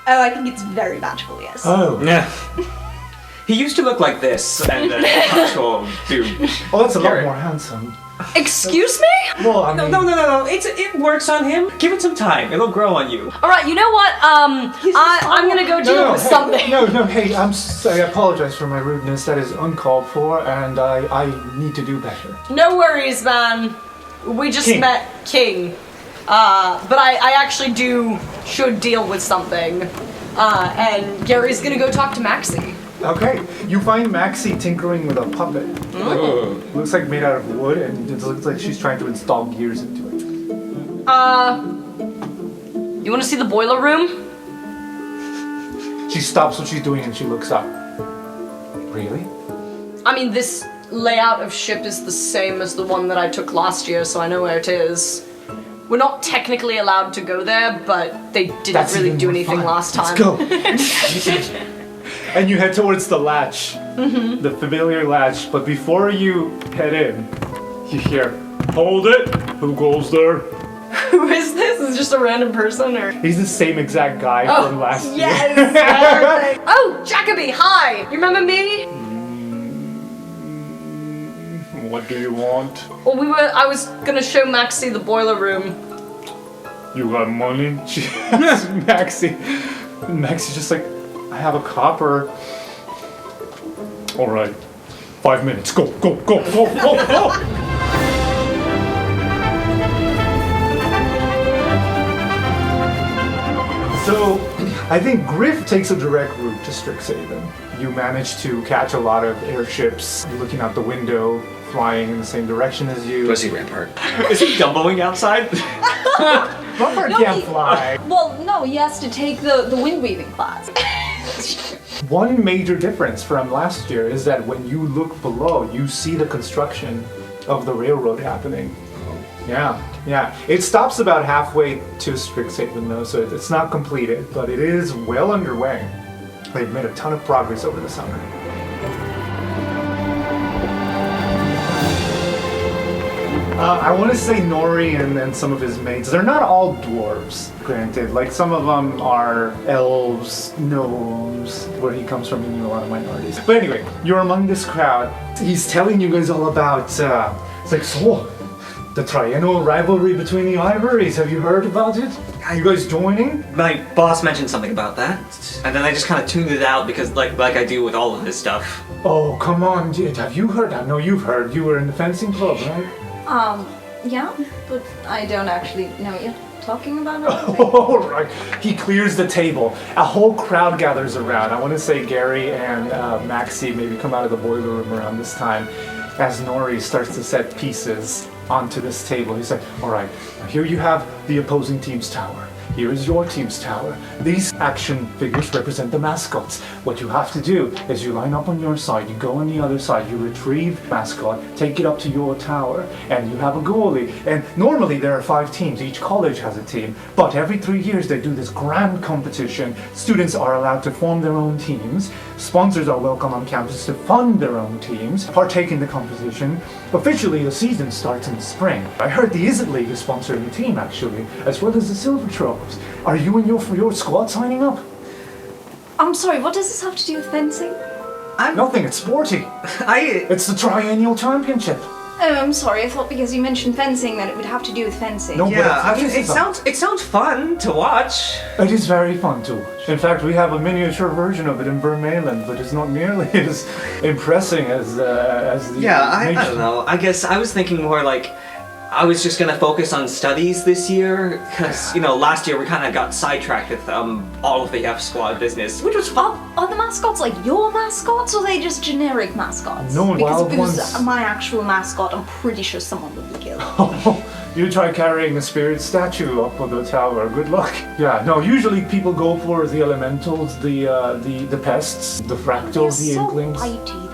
Oh, I think it's very magical, yes. Oh. Yeah. He used to look like this, and then actual dude. Oh, that's a lot more handsome. Excuse me? Well, I mean... No. It works on him. Give it some time. It'll grow on you. Alright, you know what? I'm gonna go deal with something. No, hey, I apologize for my rudeness. That is uncalled for, and I need to do better. No worries, man. We just met King. But I actually should deal with something. And Gary's gonna go talk to Maxie. Okay, you find Maxie tinkering with a puppet. Looks like made out of wood, and it looks like she's trying to install gears into it. You wanna see the boiler room? She stops what she's doing and she looks up. Really? I mean, this layout of ship is the same as the one that I took last year, so I know where it is. We're not technically allowed to go there, but they didn't really do anything last time. Let's go. And you head towards the latch, the familiar latch, but before you head in, you hear, "Hold it! Who goes there?" Who is this? Is it just a random person, or? He's the same exact guy from last year. Yes! Oh, Jacoby, hi! You remember me? What do you want? Well, I was gonna show Maxie the boiler room. You got money? She asks Maxie. Maxie's just like, "I have a copper." All right. 5 minutes. Go. So, I think Griff takes a direct route to Strixhaven. You manage to catch a lot of airships looking out the window, flying in the same direction as you. Do I see Rampart? Is he Dumboing outside? Rampart can't fly. Well, no, he has to take the wind weaving class. One major difference from last year is that when you look below, you see the construction of the railroad happening. Yeah. It stops about halfway to Strixhaven though, so it's not completed, but it is well underway. They've made a ton of progress over the summer. I want to say Nori and some of his mates, they're not all dwarves, granted. Like, some of them are elves, gnomes, where he comes from, a lot of minorities. But anyway, you're among this crowd. He's telling you guys all about, it's like, "So, The triennial rivalry between the ivories. Have you heard about it? Are you guys joining? My boss mentioned something about that, and then I just kind of tuned it out because, like I do with all of this stuff. Oh, come on, dude. Have you heard? I know you've heard. You were in the fencing club, right? Yeah, but I don't actually know what you're talking about. All right. He clears the table. A whole crowd gathers around. I want to say Gary and Maxie maybe come out of the boiler room around this time as Nori starts to set pieces onto this table. He's like, all right, now here you have the opposing team's tower. Here is your team's tower. These action figures represent the mascots. What you have to do is you line up on your side, you go on the other side, you retrieve mascot, take it up to your tower, and you have a goalie. And normally there are 5 teams, each college has a team, but every 3 years they do this grand competition. Students are allowed to form their own teams. Sponsors are welcome on campus to fund their own teams, partake in the competition. Officially, the season starts in the spring. I heard the Isn't League is sponsoring the team, actually, as well as the Silver Trolls. Are you and your squad signing up? I'm sorry, what does this have to do with fencing? Nothing, it's sporty. It's the triennial championship. Oh, I'm sorry, I thought because you mentioned fencing that it would have to do with fencing. No, Yeah, but I mean, it sounds fun to watch. It is very fun to watch. In fact, we have a miniature version of it in Vermeulen, but it's not nearly as impressive as the... Yeah, I don't know. I guess I was thinking more like I was just gonna focus on studies this year because last year we kind of got sidetracked with all of the F Squad business, which was fun. Are the mascots like your mascots, or are they just generic mascots? No, because wild if it was ones. my actual mascot, I'm pretty sure someone would be killed. You try carrying a spirit statue up on the tower. Good luck. Yeah, no. Usually people go for the elementals, the pests, the fractals, the inklings. So bitey, though.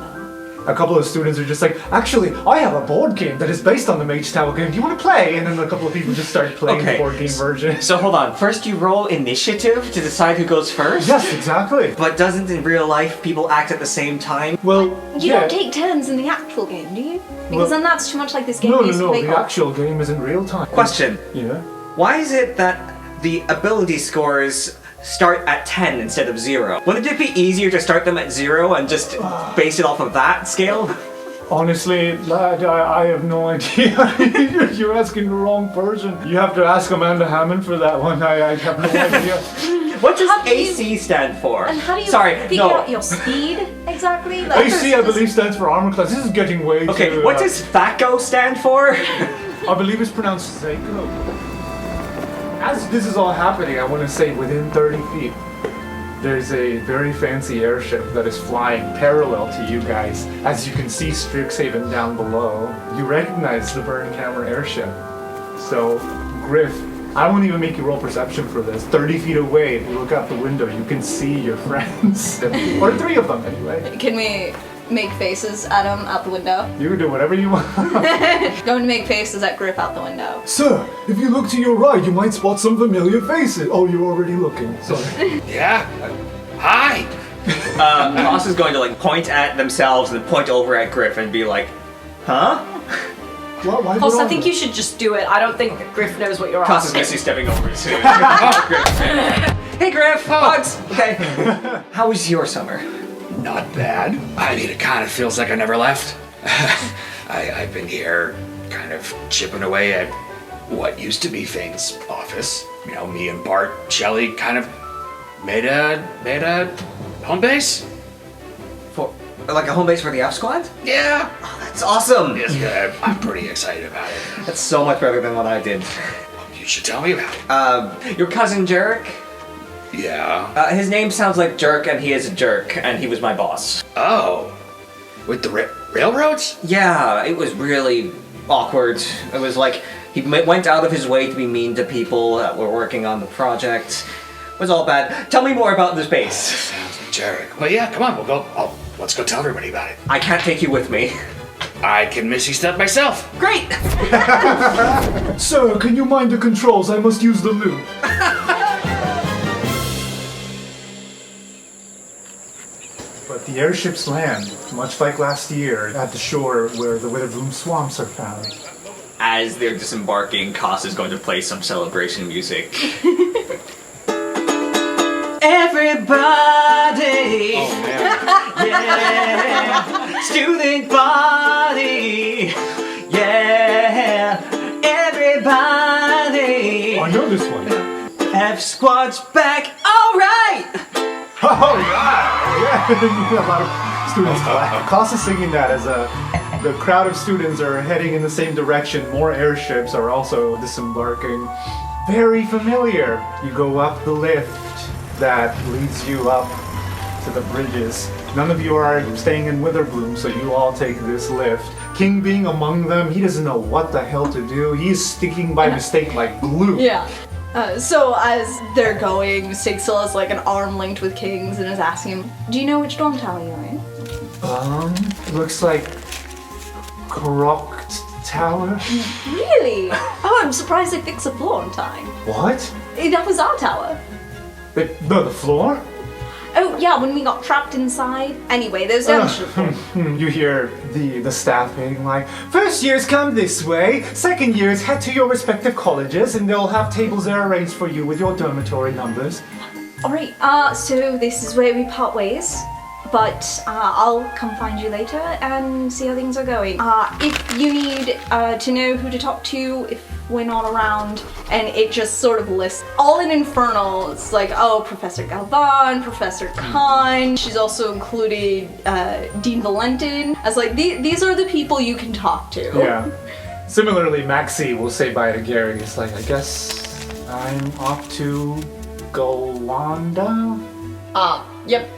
A couple of students are just like, actually, I have a board game that is based on the Mage Tower game. Do you want to play? And then a couple of people just start playing the board game version. So hold on. First, you roll initiative to decide who goes first. Yes, exactly. But doesn't in real life people act at the same time? Well, You don't take turns in the actual game, do you? Because then that's too much like this game No, we used to play the called- actual game is in real time. Question. Yeah. Why is it that the ability scores start at 10 instead of 0? Wouldn't it be easier to start them at 0 and just base it off of that scale? Honestly, lad, I have no idea. You're asking the wrong person. You have to ask Amanda Hammond for that one. I have no idea. What does How do you- AC stand for? And how do you Sorry, figure no. out your speed exactly? Like, AC, I believe, stands for armor class. This is getting way Okay, too... what does THACO stand for? I believe it's pronounced Seiko. As this is all happening, I want to say within 30 feet, there's a very fancy airship that is flying parallel to you guys. As you can see Strixhaven down below, you recognize the burn camera airship. So, Griff, I won't even make you roll perception for this. 30 feet away, if you look out the window, you can see your friends. Or 3 of them, anyway. Can we make faces at him out the window? You can do whatever you want. Going to make faces at Griff out the window. Sir, if you look to your right, you might spot some familiar faces. Oh, you're already looking. Sorry. Yeah? Hi! Ross is going to point at themselves and then point over at Griff and be like, huh? Why Plus, I think you should just do it. I don't think Griff knows what you're Ross is asking. basically stepping over to Griff. Hey Griff! Bugs! Okay. How was your summer? Not bad. I mean, it kind of feels like I never left. I've been here, kind of chipping away at what used to be Fane's office. Me and Bart, Shelley kind of made a home base. For like a home base for the F Squad? Yeah. Oh, that's awesome! Yes, I'm pretty excited about it. That's so much better than what I did. You should tell me about it. Your cousin Jarek? Yeah. His name sounds like Jerk, and he is a jerk, and he was my boss. Oh. With the railroads? Yeah, it was really awkward. It was like he went out of his way to be mean to people that were working on the project. It was all bad. Tell me more about this base. Sounds like Jarek. Well, yeah, come on, we'll go. Oh, let's go tell everybody about it. I can't take you with me. I can Missy step myself. Great! Sir, can you mind the controls? I must use the loop. But the airships land, much like last year, at the shore where the Witherbloom swamps are found. As they're disembarking, Koss is going to play some celebration music. Everybody! Oh, man. Yeah! Student body! Yeah! this one. F squad's back. All right. Oh, yeah! Yeah, a lot of students clap. Klaus is singing that as the crowd of students are heading in the same direction. More airships are also disembarking. Very familiar. You go up the lift that leads you up to the bridges. None of you are staying in Witherbloom, so you all take this lift. King being among them, he doesn't know what the hell to do. He's sticking by mistake like glue. Yeah. So as they're going, Sigsil is like an arm linked with King's and is asking him, do you know which dorm tower you're in? Looks like Crocked Tower. Really? Oh, I'm surprised they fixed the floor on time. What? That was our tower. The floor? Oh, yeah, when we got trapped inside. Anyway, there's You hear the staff being like, first years come this way, second years head to your respective colleges, and they'll have tables there arranged for you with your dormitory numbers. Alright, so this is where we part ways. But I'll come find you later and see how things are going. If you need to know who to talk to, if we're not around, and it just sort of lists all in Infernal. It's like, oh, Professor Galvan, Professor Khan. She's also included Dean Valentin as like, these are the people you can talk to. Yeah. Similarly, Maxie will say bye to Gary. It's like, I guess I'm off to Golanda? Yep,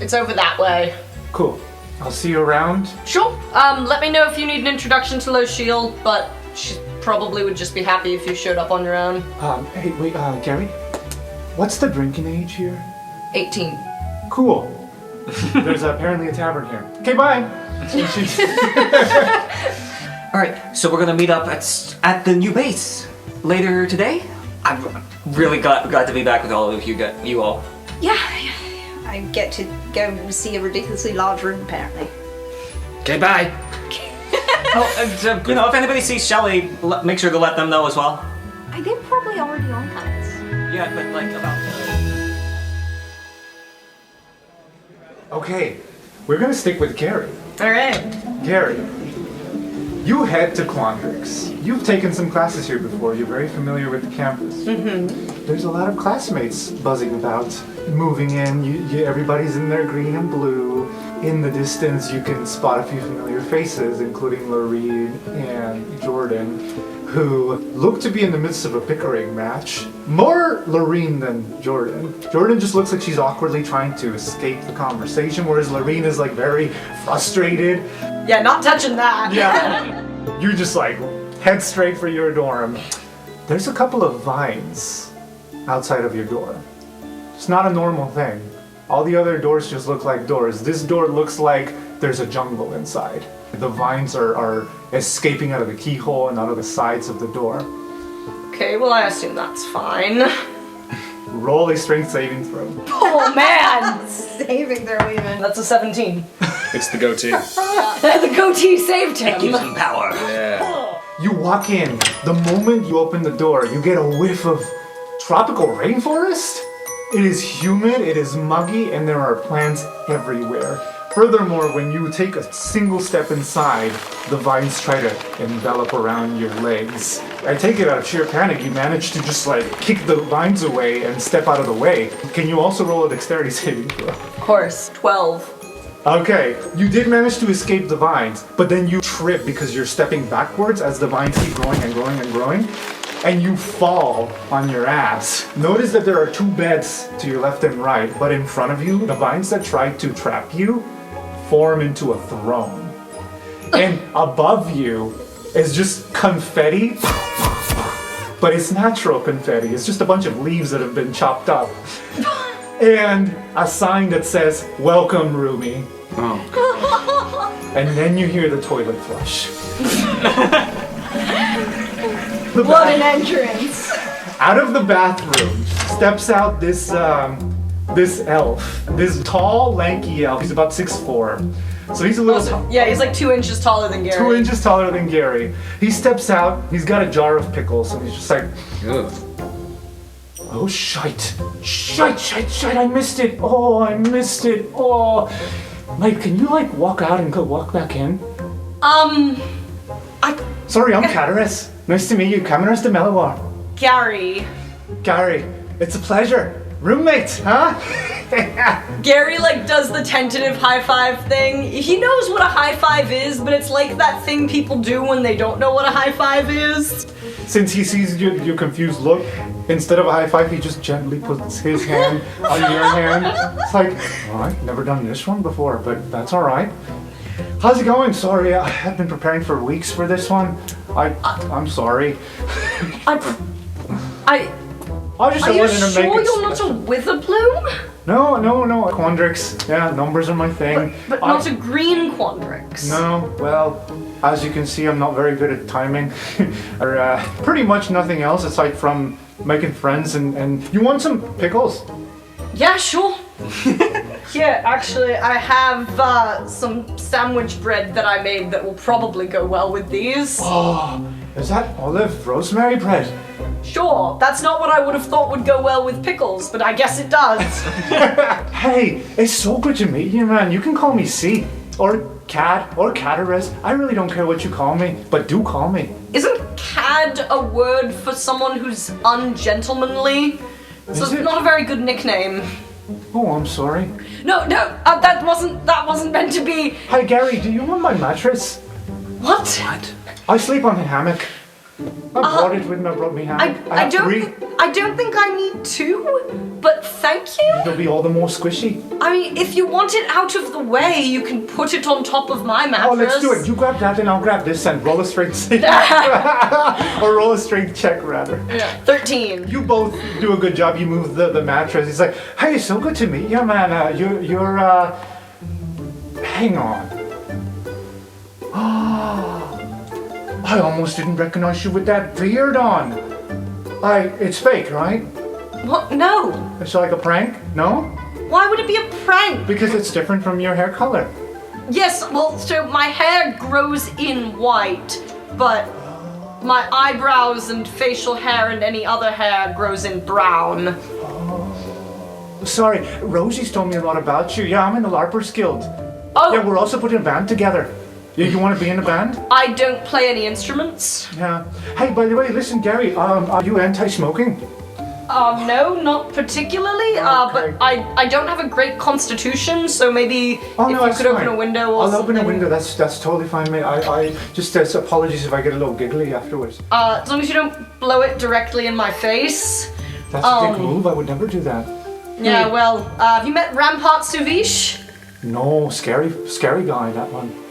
it's over that way. Cool. I'll see you around. Sure. Let me know if you need an introduction to Low Shield, but she probably would just be happy if you showed up on your own. Hey, wait, Gary? What's the drinking age here? 18. Cool. There's apparently a tavern here. Okay, bye. All right, so we're gonna meet up at the new base later today. I'm really glad to be back with all of you all. Yeah. I get to go see a ridiculously large room, apparently. Okay, bye. And, if anybody sees Shelly, make sure to let them know as well. They're probably already on that. Yeah, but like about. Okay, we're gonna stick with Gary. All right. Gary, you head to Quandrix. You've taken some classes here before. You're very familiar with the campus. Mm-hmm. There's a lot of classmates buzzing about, moving in. Everybody's in their green and blue. In the distance, you can spot a few familiar faces, including Lorene and Jordan, who look to be in the midst of a bickering match. More Lorene than Jordan. Jordan just looks like she's awkwardly trying to escape the conversation, whereas Lorene is like very frustrated. Yeah, not touching that. Yeah. You're just like, head straight for your dorm. There's a couple of vines outside of your door. It's not a normal thing. All the other doors just look like doors. This door looks like there's a jungle inside. The vines are escaping out of the keyhole and out of the sides of the door. Okay, well, I assume that's fine. Roll a strength saving throw. Oh, man! Saving throw even. That's a 17. It's the go-to. The goatee saved him. It gives them power. Yeah. You walk in. The moment you open the door, you get a whiff of tropical rainforest. It is humid, it is muggy, and there are plants everywhere. Furthermore, when you take a single step inside, the vines try to envelop around your legs. I take it out of sheer panic, you manage to just like kick the vines away and step out of the way. Can you also roll a dexterity saving throw? Of course, 12. Okay, you did manage to escape the vines, but then you trip because you're stepping backwards as the vines keep growing and growing and growing, and you fall on your ass. Notice that there are two beds to your left and right, but in front of you, the vines that tried to trap you form into a throne. And above you is just confetti, but it's natural confetti. It's just a bunch of leaves that have been chopped up. And a sign that says, "Welcome, Rumi." Oh. And then you hear the toilet flush. What an entrance! Out of the bathroom steps out this elf. This tall, lanky elf. He's about 6'4". So he's a little... Yeah, he's like 2 inches taller than Gary. 2 inches taller than Gary. He steps out, he's got a jar of pickles, and he's just like... Ugh. Oh, shite, I missed it. Oh, I missed it. Oh. Like, can you, like, walk out and go walk back in? I... Sorry, I'm Cataris. Nice to meet you. Camaras de Melawar. Gary, Gary, it's a pleasure. Roommates, huh? Gary does the tentative high five thing. He knows what a high five is, but it's like that thing people do when they don't know what a high five is. Since he sees your confused look, instead of a high five, he just gently puts his hand on your hand. It's like, all right, never done this one before, but that's all right. How's it going? Sorry, I've been preparing for weeks for this one. I'm sorry. I just Are you wanted to make sure it you're not a Witherbloom? No. Quandrix. Yeah, numbers are my thing. But not a green Quandrix. No, well, as you can see, I'm not very good at timing. or pretty much nothing else aside from making friends and you want some pickles? Yeah, sure. Here, actually, I have some sandwich bread that I made that will probably go well with these. Oh, is that olive rosemary bread? Sure, that's not what I would have thought would go well with pickles, but I guess it does. Hey, it's so good to meet you, man. You can call me C, or Cad, or Catares. I really don't care what you call me, but do call me. Isn't cad a word for someone who's ungentlemanly? So it's not a very good nickname. Oh, I'm sorry. No, that wasn't meant to be. Hi, Gary, do you want my mattress? What? I sleep on a hammock. I brought it with me. I brought me hammock. I don't think I need two, but thank you. It'll be all the more squishy. I mean, if you want it out of the way, you can put it on top of my mattress. Oh, let's do it. You grab that and I'll grab this and roll a strength save. Or roll a strength check, rather. Yeah. 13. You both do a good job. You move the mattress. It's like, hey, so good to meet you, man. You're hang on. I almost didn't recognize you with that beard on. It's fake, right? What? No. It's like a prank? No? Why would it be a prank? Because it's different from your hair color. Yes, well, so my hair grows in white, but my eyebrows and facial hair and any other hair grows in brown. Sorry, Rosie's told me a lot about you. Yeah, I'm in the LARPers Guild. Oh. Yeah, we're also putting a band together. Yeah, you want to be in a band? I don't play any instruments. Yeah. Hey, by the way, listen, Gary, are you anti-smoking? No, not particularly, but I don't have a great constitution, so maybe if you could open a window or something. I'll open a window, that's totally fine, mate. I just, apologies if I get a little giggly afterwards. As long as you don't blow it directly in my face. That's a dick move, I would never do that. Yeah, well, have you met Rampart Suvish? No, scary guy, that one.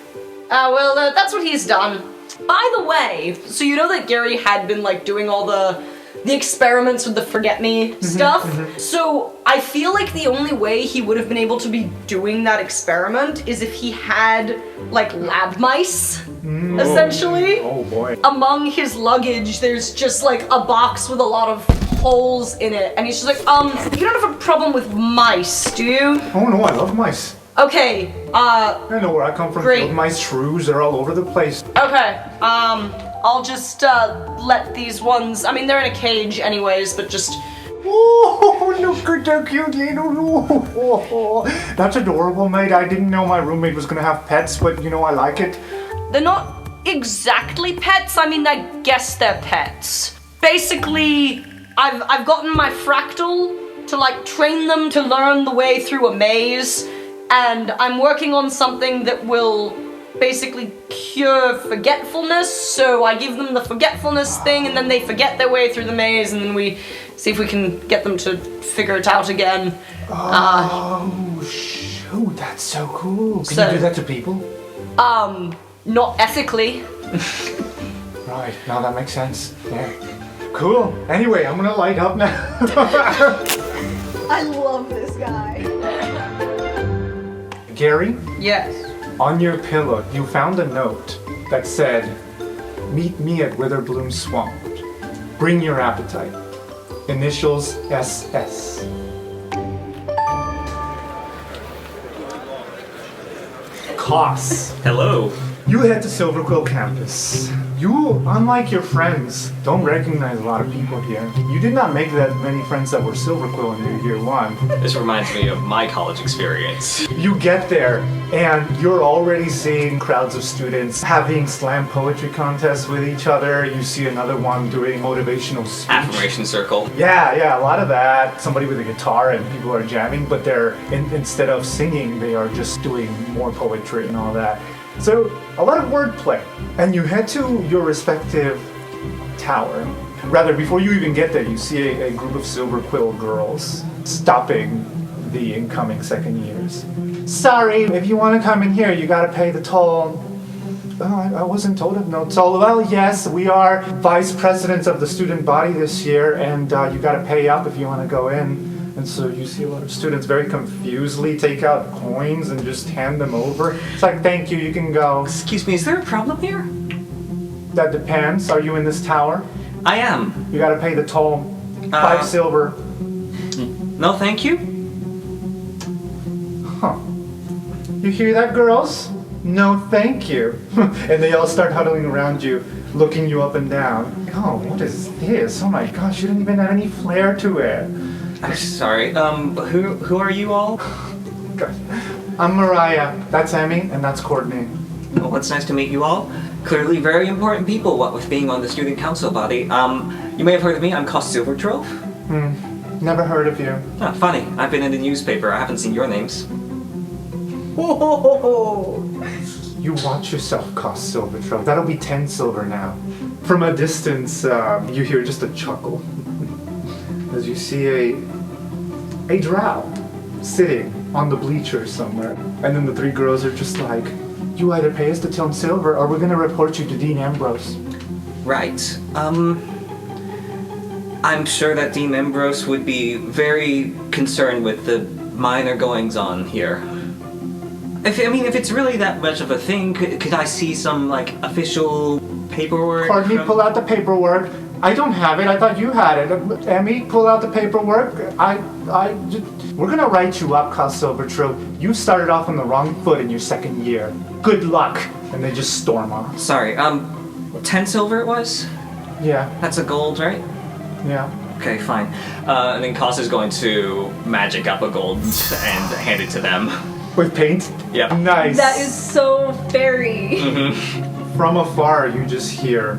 Well, that's what he's done. By the way, so you know that Gary had been, doing all the experiments with the Forget Me stuff? So I feel like the only way he would have been able to be doing that experiment is if he had, lab mice, essentially. Oh, boy. Among his luggage, there's just, a box with a lot of holes in it. And he's just like, you don't have a problem with mice, do you? Oh, no, I love mice. Okay, I know where I come from. Great. Field mice, shrews, they're all over the place. Okay, I'll just, let these ones, I mean, they're in a cage anyways, but just... Oh, look at that cute little... Oh, that's adorable, mate. I didn't know my roommate was gonna have pets, but, I like it. They're not exactly pets, I mean, I guess they're pets. Basically, I've gotten my fractal to, train them to learn the way through a maze, and I'm working on something that will basically cure forgetfulness, so I give them the forgetfulness thing, and then they forget their way through the maze, and then we see if we can get them to figure it out again. Shoot, that's so cool. Can you do that to people? Not ethically. Right, now that makes sense. Yeah. Cool. Anyway, I'm gonna light up now. I love this guy. Gary? Yes. On your pillow, you found a note that said, "Meet me at Witherbloom Swamp. Bring your appetite. Initials SS." Koss. Hello. You head to Silver Quill campus. You, unlike your friends, don't recognize a lot of people here. You did not make that many friends that were Silver Quill in your year one. This reminds me of my college experience. You get there, and you're already seeing crowds of students having slam poetry contests with each other. You see another one doing motivational speech. Affirmation circle. Yeah, a lot of that. Somebody with a guitar and people are jamming, but they're, instead of singing, they are just doing more poetry and all that. So, a lot of wordplay. And you head to your respective tower. Rather, before you even get there, you see a group of Silver Quill girls stopping the incoming second years. Sorry, if you want to come in here, you gotta pay the toll. Oh, I wasn't told of no toll. Well, yes, we are vice presidents of the student body this year, and you gotta pay up if you want to go in. And so you see a lot of students very confusedly take out coins and just hand them over. It's like, thank you, you can go. Excuse me, is there a problem here? That depends. Are you in this tower? I am. You gotta pay the toll. 5 silver. No, thank you. Huh. You hear that, girls? No, thank you. And they all start huddling around you, looking you up and down. Oh, what is this? Oh my gosh, you didn't even have any flair to it. I'm sorry. Who are you all? Gosh. I'm Mariah. That's Emmy, and that's Courtney. Well, it's nice to meet you all. Clearly very important people, what with being on the student council body. You may have heard of me. I'm Cost Silvertrove. Never heard of you. Oh, funny. I've been in the newspaper. I haven't seen your names. You watch yourself, Cost Silvertrove. That'll be 10 silver now. From a distance, you hear just a chuckle as you see a drow sitting on the bleachers somewhere. And then the 3 girls are just like, you either pay us the 10 silver or we're gonna report you to Dean Ambrose. Right. I'm sure that Dean Ambrose would be very concerned with the minor goings on here. If it's really that much of a thing, could I see some, like, official paperwork? Pardon me, pull out the paperwork. I don't have it. I thought you had it. Emmy, pull out the paperwork. We're gonna write you up, Cost Silvertrove. You started off on the wrong foot in your second year. Good luck. And they just storm off. Sorry, 10 silver it was? Yeah. That's a gold, right? Yeah. Okay, fine. And then Cost is going to magic up a gold and hand it to them. With paint? Yeah. Nice. That is so fairy. From afar, you just hear,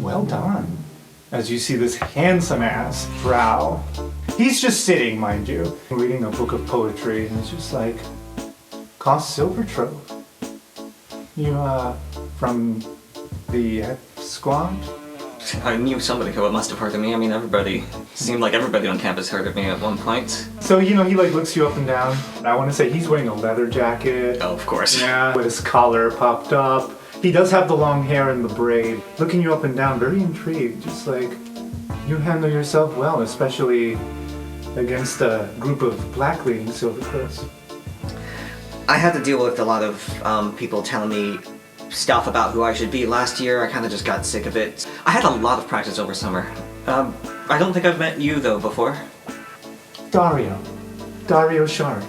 well done, as you see this handsome-ass drow. He's just sitting, mind you, reading a book of poetry, and it's just like, Cost Silvertrove. You, from the squad? I knew somebody who must have heard of me. I mean, seemed like everybody on campus heard of me at one point. So, he like looks you up and down. I want to say he's wearing a leather jacket. Oh, of course. Yeah, with his collar popped up. He does have the long hair and the braid. Looking you up and down, very intrigued. Just like, you handle yourself well, especially against a group of black-leading Silver Quills. I had to deal with a lot of people telling me stuff about who I should be. Last year, I kind of just got sick of it. I had a lot of practice over summer. I don't think I've met you, though, before. Dario Shari.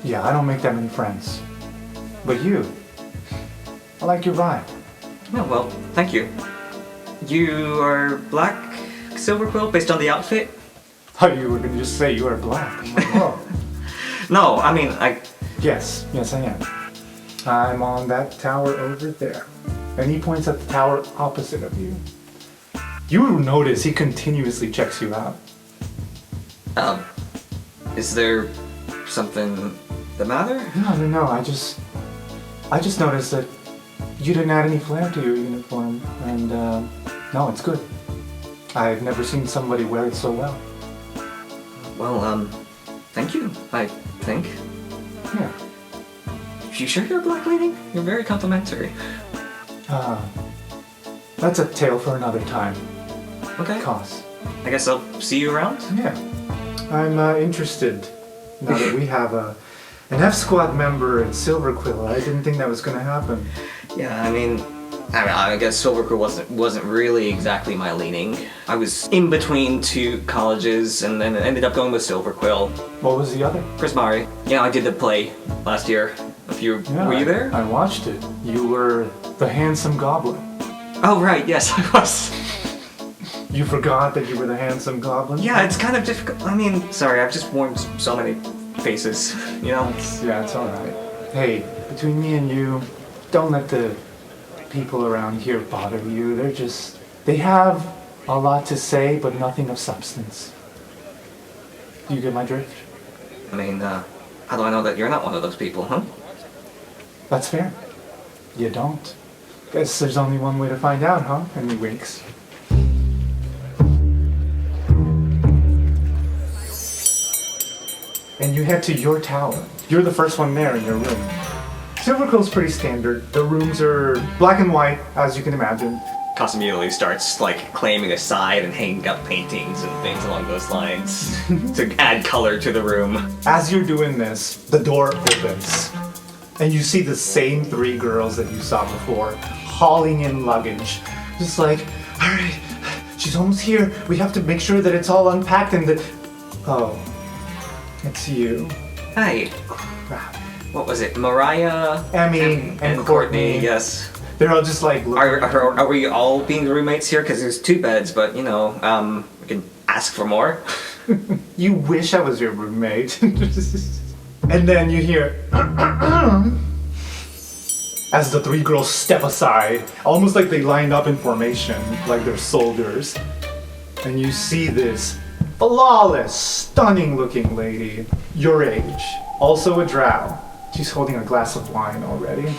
Yeah, I don't make that many friends. But you, I like your vibe. Oh, well, thank you. You are black Silver Quill based on the outfit? Thought you were going to just say you are black. I'm like, oh. No, I mean, Yes, I am. I'm on that tower over there. And he points at the tower opposite of you. You notice he continuously checks you out. Is there something the matter? No, I just noticed that you didn't add any flair to your uniform, and no, it's good. I've never seen somebody wear it so well. Well, thank you, I think. Yeah. You sure you're black leading? You're very complimentary. That's a tale for another time. Okay. Cos. I guess I'll see you around? Yeah. I'm interested now that we have an F Squad member in Silver Quill. I didn't think that was going to happen. Yeah, I guess Silver Quill wasn't really exactly my leaning. I was in between 2 colleges and then ended up going with Silver Quill. What was the other? Prismari. Yeah, I did the play last year. Were you Yeah, there? I watched it. You were the handsome goblin. Oh, right, yes, I was. You forgot that you were the handsome goblin? Yeah, it's kind of difficult. I mean, sorry, I've just worn so many faces, you know? Yeah, it's alright. Hey, between me and you, don't let the people around here bother you. They have a lot to say, but nothing of substance. Do you get my drift? I mean, how do I know that you're not one of those people, huh? That's fair. You don't. Guess there's only one way to find out, huh? And he winks. And you head to your tower. You're the first one there in your room. Silver Crow's pretty standard. The rooms are black and white, as you can imagine. Cos immediately starts, like, claiming a side and hanging up paintings and things along those lines to add color to the room. As you're doing this, the door opens. And you see the same 3 girls that you saw before, hauling in luggage. Just like, alright, she's almost here. We have to make sure that it's all unpacked and that... Oh, it's you. Hey, Crap. what was it? Mariah, Emmy, and Courtney. Yes. They're all just like... Are we all being roommates here? Because there's 2 beds, but, you know, we can ask for more. You wish I was your roommate. And then you hear... as the 3 girls step aside, almost like they lined up in formation, like they're soldiers. And you see this flawless, stunning-looking lady, your age, also a drow. She's holding a glass of wine already.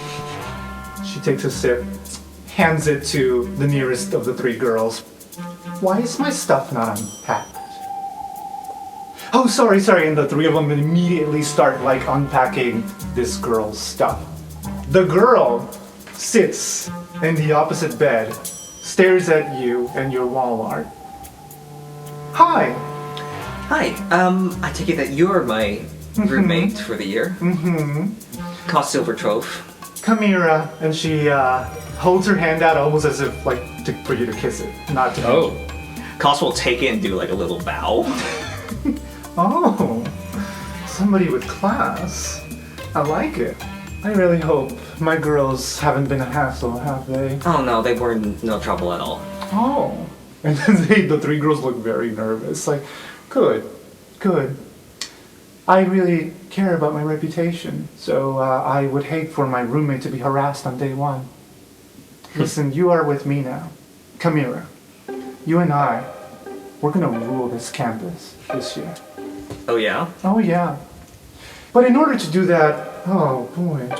She takes a sip, hands it to the nearest of the 3 girls. Why is my stuff not unpacked? Oh, sorry, and the 3 of them immediately start, like, unpacking this girl's stuff. The girl sits in the opposite bed, stares at you and your wall art. Hi! Hi, I take it that you're my roommate for the year. Mm-hmm. Cost Silver Trove. Chimera, and she holds her hand out almost as if, like, for you to kiss it, not to Oh. Cost will take it and do, like, a little bow. Oh, somebody with class. I like it. I really hope my girls haven't been a hassle, have they? Oh no, they were in no trouble at all. Oh. And then the 3 girls look very nervous. Like, good. I really care about my reputation, so I would hate for my roommate to be harassed on day 1. Listen, you are with me now. Chimera, you and I, we're gonna rule this campus this year. Oh yeah? Oh yeah. But in order to do that, oh boy,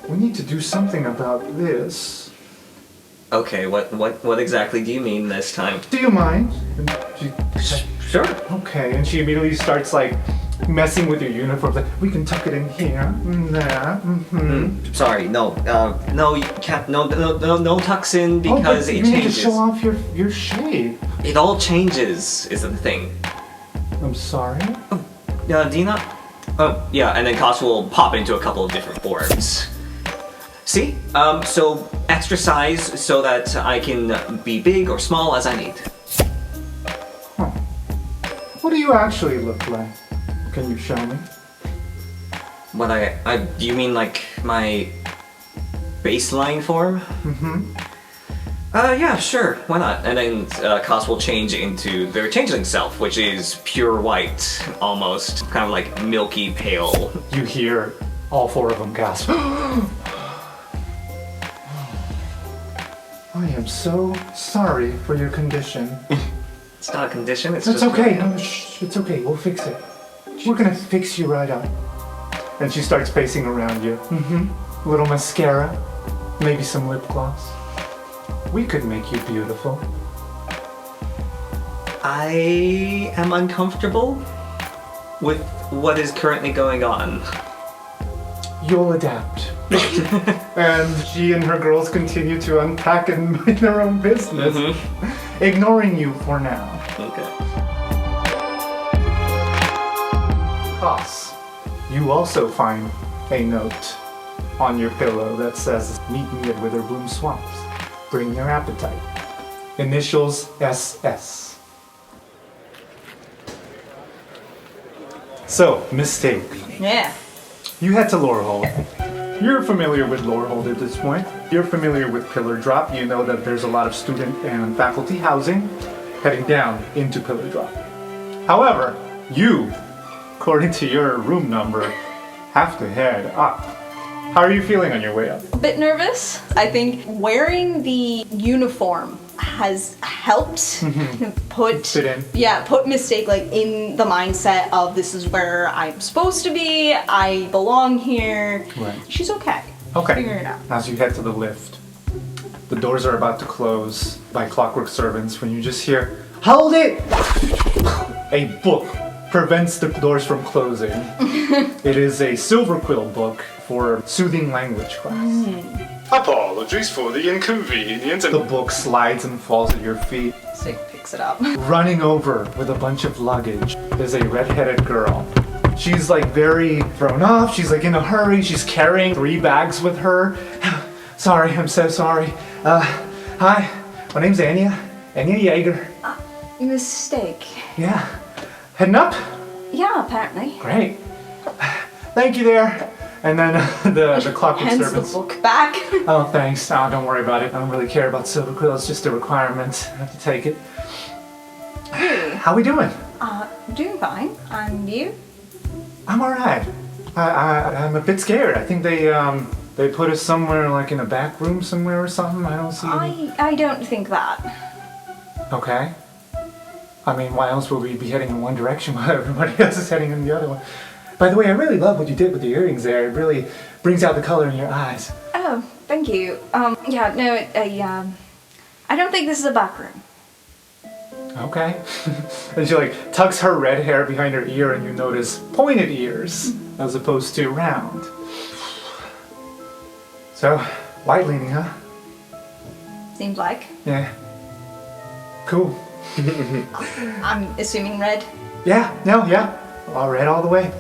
we need to do something about this. Okay, what exactly do you mean this time? Do you mind? And she, Sure. okay, and she immediately starts like messing with your uniform. Like, we can tuck it in here, there, Sorry, no, no, you can't, no tucks in because but it you need to changes. show off your shape. It all changes, is the thing. I'm sorry. Do you not? Oh, yeah, and then Cost will pop into a couple of different forms. See? So extra size so that I can be big or small as I need. Huh. What do you actually look like? Can you show me? What do you mean like my baseline form? Mm-hmm. Yeah, sure, why not? And then Cost will change into their changeling self, which is pure white, almost, kind of like milky pale. You hear all 4 of them gasp. I am so sorry for your condition. It's not a condition, it's It's just... okay, no, shh, it's okay, we'll fix it. We're gonna fix you right up. And she starts pacing around you. A little mascara, maybe some lip gloss. We could make you beautiful. I am uncomfortable with what is currently going on. You'll adapt. And she and her girls continue to unpack and mind their own business, ignoring you for now. Okay. Cost. You also find a note on your pillow that says, "Meet me at Witherbloom Swamps. Bring your appetite." Initials SS. So, mistake. Yeah. You head to Laurel. You're familiar with Lorehold at this point. You're familiar with Pillar Drop. You know that there's a lot of student and faculty housing heading down into Pillar Drop. However, you, according to your room number, have to head up. How are you feeling on your way up? A bit nervous. I think wearing the uniform has helped put Fit in. Yeah, put Mistake like in the mindset of this is where I'm supposed to be. I belong here. Right. She's okay. Okay. Figure it out. As you head to the lift, the doors are about to close by clockwork servants when you just hear, "Hold it!" A book prevents the doors from closing. It is a silver quill book for soothing language class. Apologies for the inconvenience. The book slides and falls at your feet. Mistake picks it up. Running over with a bunch of luggage is a red-headed girl. She's like very thrown off. She's like in a hurry. She's carrying 3 bags with her. Sorry, I'm so sorry. Hi, my name's Anya. Anya Yeager. Mistake. Yeah. Heading up? Yeah, apparently. Great. Thank you there. And then the clockwork Hands servants. the book back. Oh, thanks. Oh, don't worry about it. I don't really care about silver quill. It's just a requirement. I have to take it. Really? How we doing? Doing fine. And you? I'm alright. I'm a bit scared. I think they put us somewhere like in a back room somewhere or something. I don't see any... I don't think that. Okay. I mean, why else would we be heading in one direction while everybody else is heading in the other one? By the way, I really love what you did with the earrings there. It really brings out the color in your eyes. Oh, thank you. Yeah, no, I don't think this is a back room. Okay. And she like tucks her red hair behind her ear and you notice pointed ears as opposed to round. So, white leaning, huh? Seems like. Yeah. Cool. I'm assuming red. Yeah, no, yeah. All red all the way.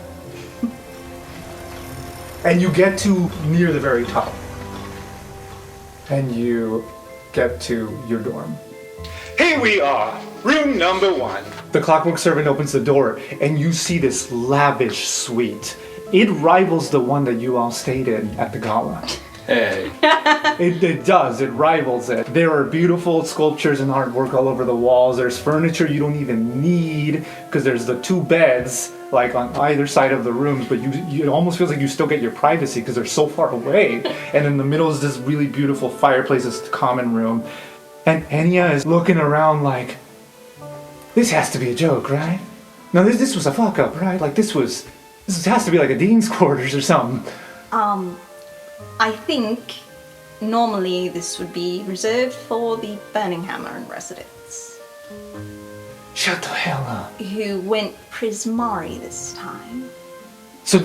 And you get to near the very top. And you get to your dorm. Here we are, room number 1. The clockwork servant opens the door and you see this lavish suite. It rivals the one that you all stayed in at the gala. Hey. It does, it rivals it. There are beautiful sculptures and artwork all over the walls. There's furniture you don't even need because there's the 2 beds like on either side of the rooms, but it almost feels like you still get your privacy because they're so far away. And in the middle is this really beautiful fireplace, this common room. And Anya is looking around like, this has to be a joke, right? No, this was a fuck up, right? Like this has to be like a dean's quarters or something. I think normally this would be reserved for the Burning Hammer residents. Shut the hell up. Who went Prismari this time. So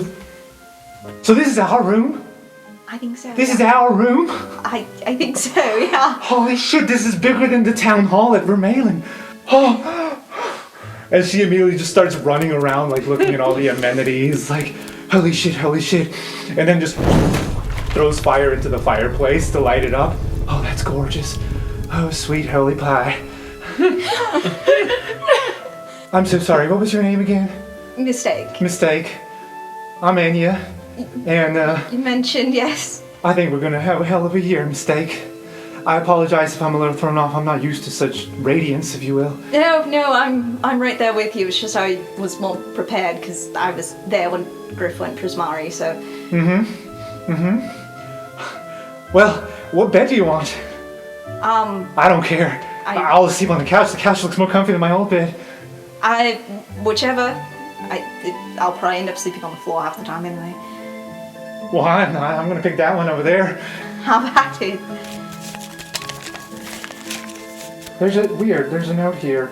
this is our room? I think so. This is our room? I think so, yeah. Holy shit, this is bigger than the town hall at Vermeulen. Oh. And she immediately just starts running around, like looking at all the amenities, like, holy shit, and then just throws fire into the fireplace to light it up. Oh, that's gorgeous. Oh, sweet holy pie. I'm so sorry, what was your name again? Mistake. I'm Anya, and You mentioned, yes. I think we're gonna have a hell of a year, Mistake. I apologize if I'm a little thrown off. I'm not used to such radiance, if you will. No, I'm right there with you. It's just I was more prepared because I was there when Griff went Prismari, so... Well, what bed do you want? I don't care. I'll sleep on the couch. The couch looks more comfy than my old bed. Whichever. I'll probably end up sleeping on the floor half the time anyway. Well, I'm not. I'm gonna pick that one over there. How about it? There's a note here.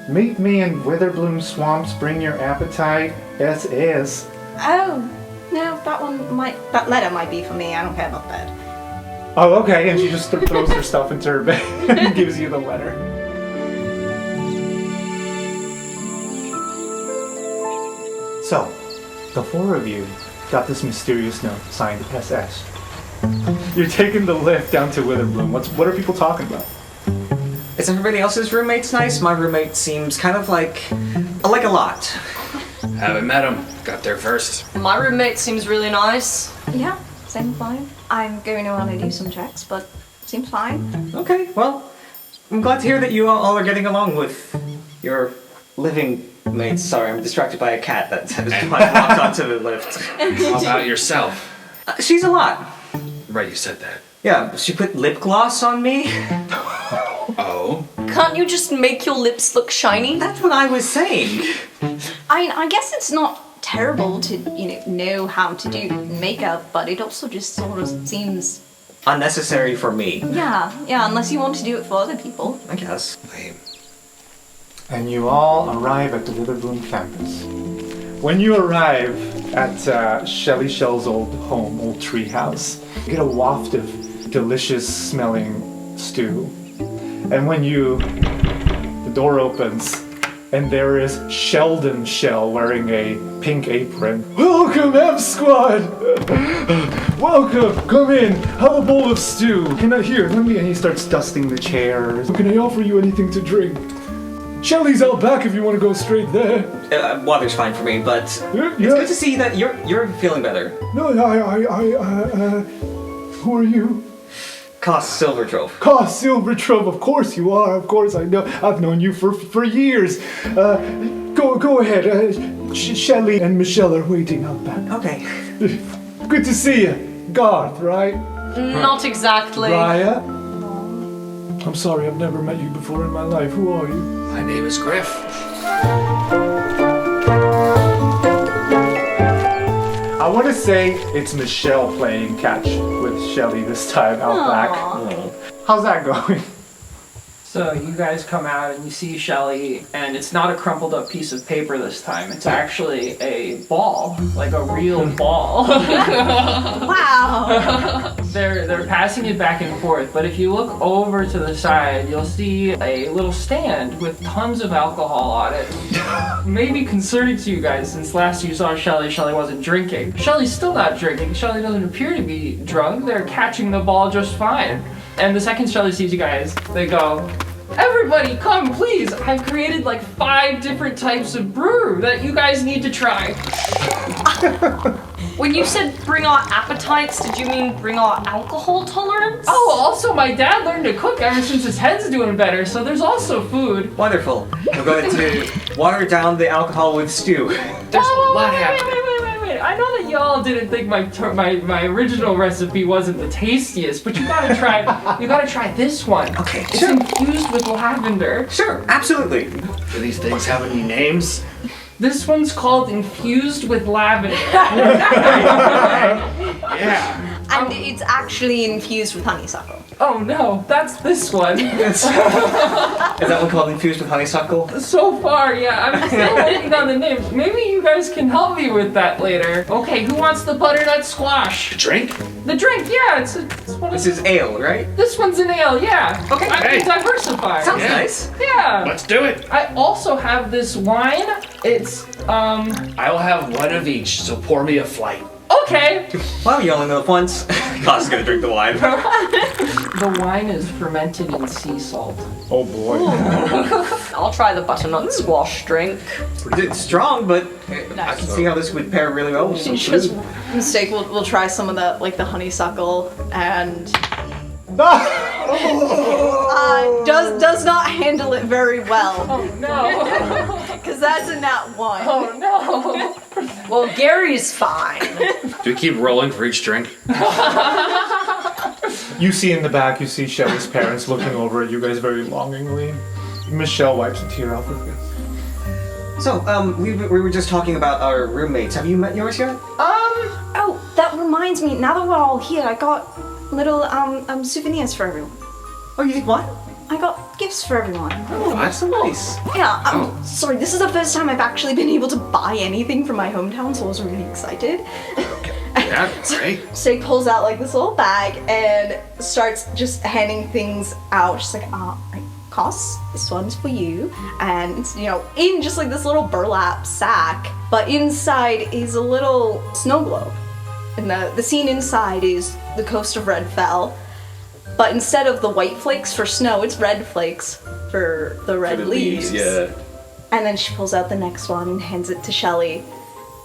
Meet me in Witherbloom Swamps. Bring your appetite. S.S. Oh, no, that letter might be for me. I don't care about that. Oh, okay. And she just throws her stuff into her bed and gives you the letter. So, the 4 of you got this mysterious note signed SS. You're taking the lift down to Witherbloom. What are people talking about? Is everybody else's roommates nice? My roommate seems kind of like a lot. Haven't met him. Got there first. My roommate seems really nice. Yeah, Seems fine. I'm going to want to do some checks, but seems fine. Okay, well, I'm glad to hear that you all are getting along with your living mates. Sorry, I'm distracted by a cat that has walked onto the lift. How about yourself? She's a lot. Right, you said that. Yeah, she put lip gloss on me. Oh? Can't you just make your lips look shiny? That's what I was saying. I guess it's not terrible to, know how to do makeup, but it also just sort of seems... Unnecessary for me. Yeah, unless you want to do it for other people. I guess. And you all arrive at the Witherbloom campus. When you arrive at Shelly Shell's old home, old treehouse, you get a waft of delicious smelling stew. And when the door opens, and there is Sheldon Shell wearing a pink apron. Welcome, F-Squad! Welcome! Come in, have a bowl of stew. And he starts dusting the chairs. Can I offer you anything to drink? Shelly's out back if you want to go straight there. Water's fine for me, but it's good to see that you're feeling better. No, who are you? Cost Silvertrove. Cost Silvertrove, of course you are, of course I know. I've known you for years. Go ahead, Shelly and Michelle are waiting out back. Okay. Good to see you. Garth, right? Not exactly. Raya? I'm sorry, I've never met you before in my life. Who are you? My name is Griff. I want to say it's Michelle playing catch with Shelly this time out back. How's that going? So you guys come out and you see Shelly, and it's not a crumpled up piece of paper this time. It's actually a ball, like a real ball. Wow! They're passing it back and forth, but if you look over to the side, you'll see a little stand with tons of alcohol on it. Maybe concerning to you guys, since last you saw Shelly wasn't drinking. Shelly's still not drinking. Shelly doesn't appear to be drunk. They're catching the ball just fine. And the second Shelly sees you guys, they go, "Everybody come, please! I've created like 5 different types of brew that you guys need to try." When you said bring our appetites, did you mean bring our alcohol tolerance? Oh, also my dad learned to cook ever since his head's doing better, so there's also food. Wonderful. We're going to water down the alcohol with stew. There's a lot happening. Wait. I know that y'all didn't think my original recipe wasn't the tastiest, but you gotta try this one. Okay, it's sure. infused with lavender. Sure, absolutely. Do these things have any names? This one's called infused with lavender. Yeah. And it's actually infused with honeysuckle. Oh no, that's this one. Is that one called infused with honeysuckle? So far, yeah. I'm still working on the names. Maybe you guys can help me with that later. Okay, who wants the butternut squash? The drink? The drink, yeah. It's one of This is ale, right? This one's an ale, yeah. Okay. I can diversify. Sounds nice. Yeah. Let's do it. I also have this wine. It's I'll have one of each, so pour me a flight. okay. Well, you only know once. Cost is gonna drink the wine. The wine is fermented in sea salt. Oh boy. I'll try the butternut squash drink. It's strong, but I can see how this would pair really well with some Just food. mistake. We'll try some of the honeysuckle and does not handle it very well. Oh no. Because that's a nat 1. Oh no. Well, Gary's fine. Do we keep rolling for each drink? You see in the back, you see Shelly's parents looking over at you guys very longingly. Michelle wipes a tear off her face. So, we were just talking about our roommates. Have you met yours yet? Oh, that reminds me. Now that we're all here, I got little souvenirs for everyone. Oh, you did what? I got gifts for everyone. Oh, that's so nice. Yeah, I'm sorry, this is the first time I've actually been able to buy anything from my hometown, so I was really excited. Yeah, great. Sig pulls out like this little bag and starts just handing things out. She's like, Coss, this one's for you. And it's, in just like this little burlap sack, but inside is a little snow globe. And the scene inside is the coast of Redfell. But instead of the white flakes for snow, it's red flakes for the red leaves. Yeah. And then she pulls out the next one and hands it to Shelly.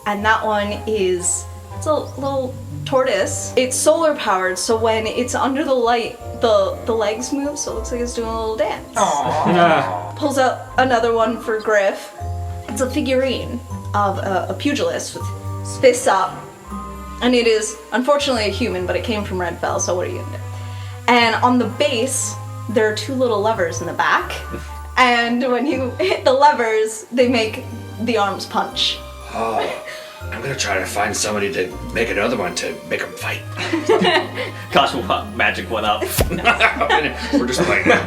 And that one is It's a little tortoise. It's solar powered, so when it's under the light, the legs move, so it looks like it's doing a little dance. Pulls out another one for Griff. It's a figurine of a pugilist with fists up. And it is, unfortunately, a human, but it came from Redfell, so what are you gonna do? And on the base, there are two little levers in the back. And when you hit the levers, they make the arms punch. Oh, I'm gonna try to find somebody to make another one to make them fight. Kosh will magic one up. We're just playing now.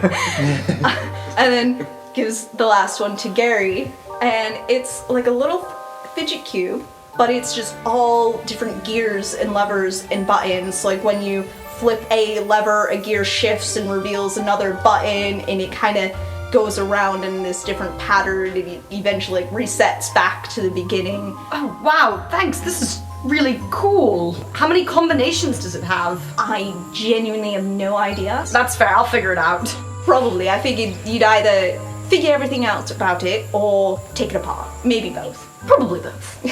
And then gives the last one to Gary. And it's like a little fidget cube, but it's just all different gears and levers and buttons. Like when you flip a lever, a gear shifts and reveals another button, and it kind of goes around in this different pattern, and it eventually resets back to the beginning. Oh, wow, thanks. This is really cool. How many combinations does it have? I genuinely have no idea. That's fair, I'll figure it out. Probably. I figured you'd either figure everything out about it or take it apart. Maybe both. Probably both.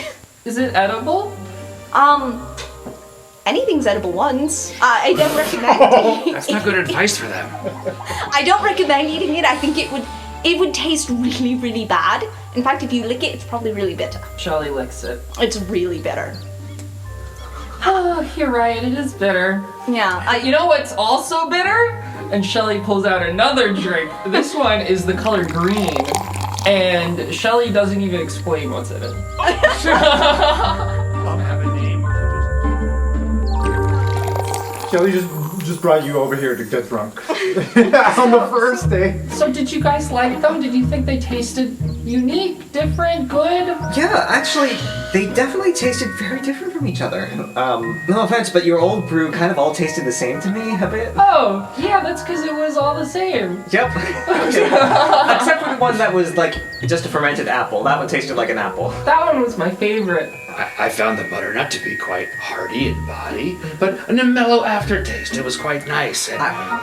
Is it edible? Anything's edible once. I don't recommend That's not good advice for them. I don't recommend eating it. I think it would taste really, really bad. In fact, if you lick it, it's probably really bitter. Shelly licks it. It's really bitter. Oh, you're right, it is bitter. Yeah. You know what's also bitter? And Shelly pulls out another drink. This one is the color green. And Shelly doesn't even explain what's in it. Have a name. Shelly just brought you over here to get drunk on the first day. So did you guys like them? Did you think they tasted unique, different, good? Yeah, actually, they definitely tasted very different from each other. No offense, but your old brew kind of all tasted the same to me a bit. Oh, yeah, that's because it was all the same. Yep. Except for the one that was like just a fermented apple. That one tasted like an apple. That one was my favorite. I found the butternut to be quite hearty in body, but in a mellow aftertaste. It was quite nice, and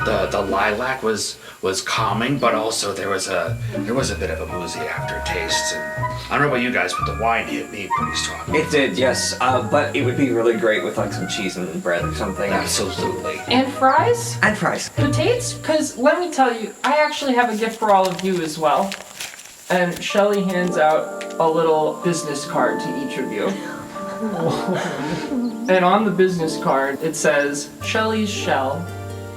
the lilac was calming, but also there was a bit of a boozy aftertaste. And I don't know about you guys, but the wine hit me pretty strong. It did, yes. But it would be really great with like some cheese and bread or something. Absolutely. And fries? And fries. Potatoes? Because let me tell you, I actually have a gift for all of you as well. And Shelly hands out a little business card to each of you. And on the business card, it says, Shelly's Shell,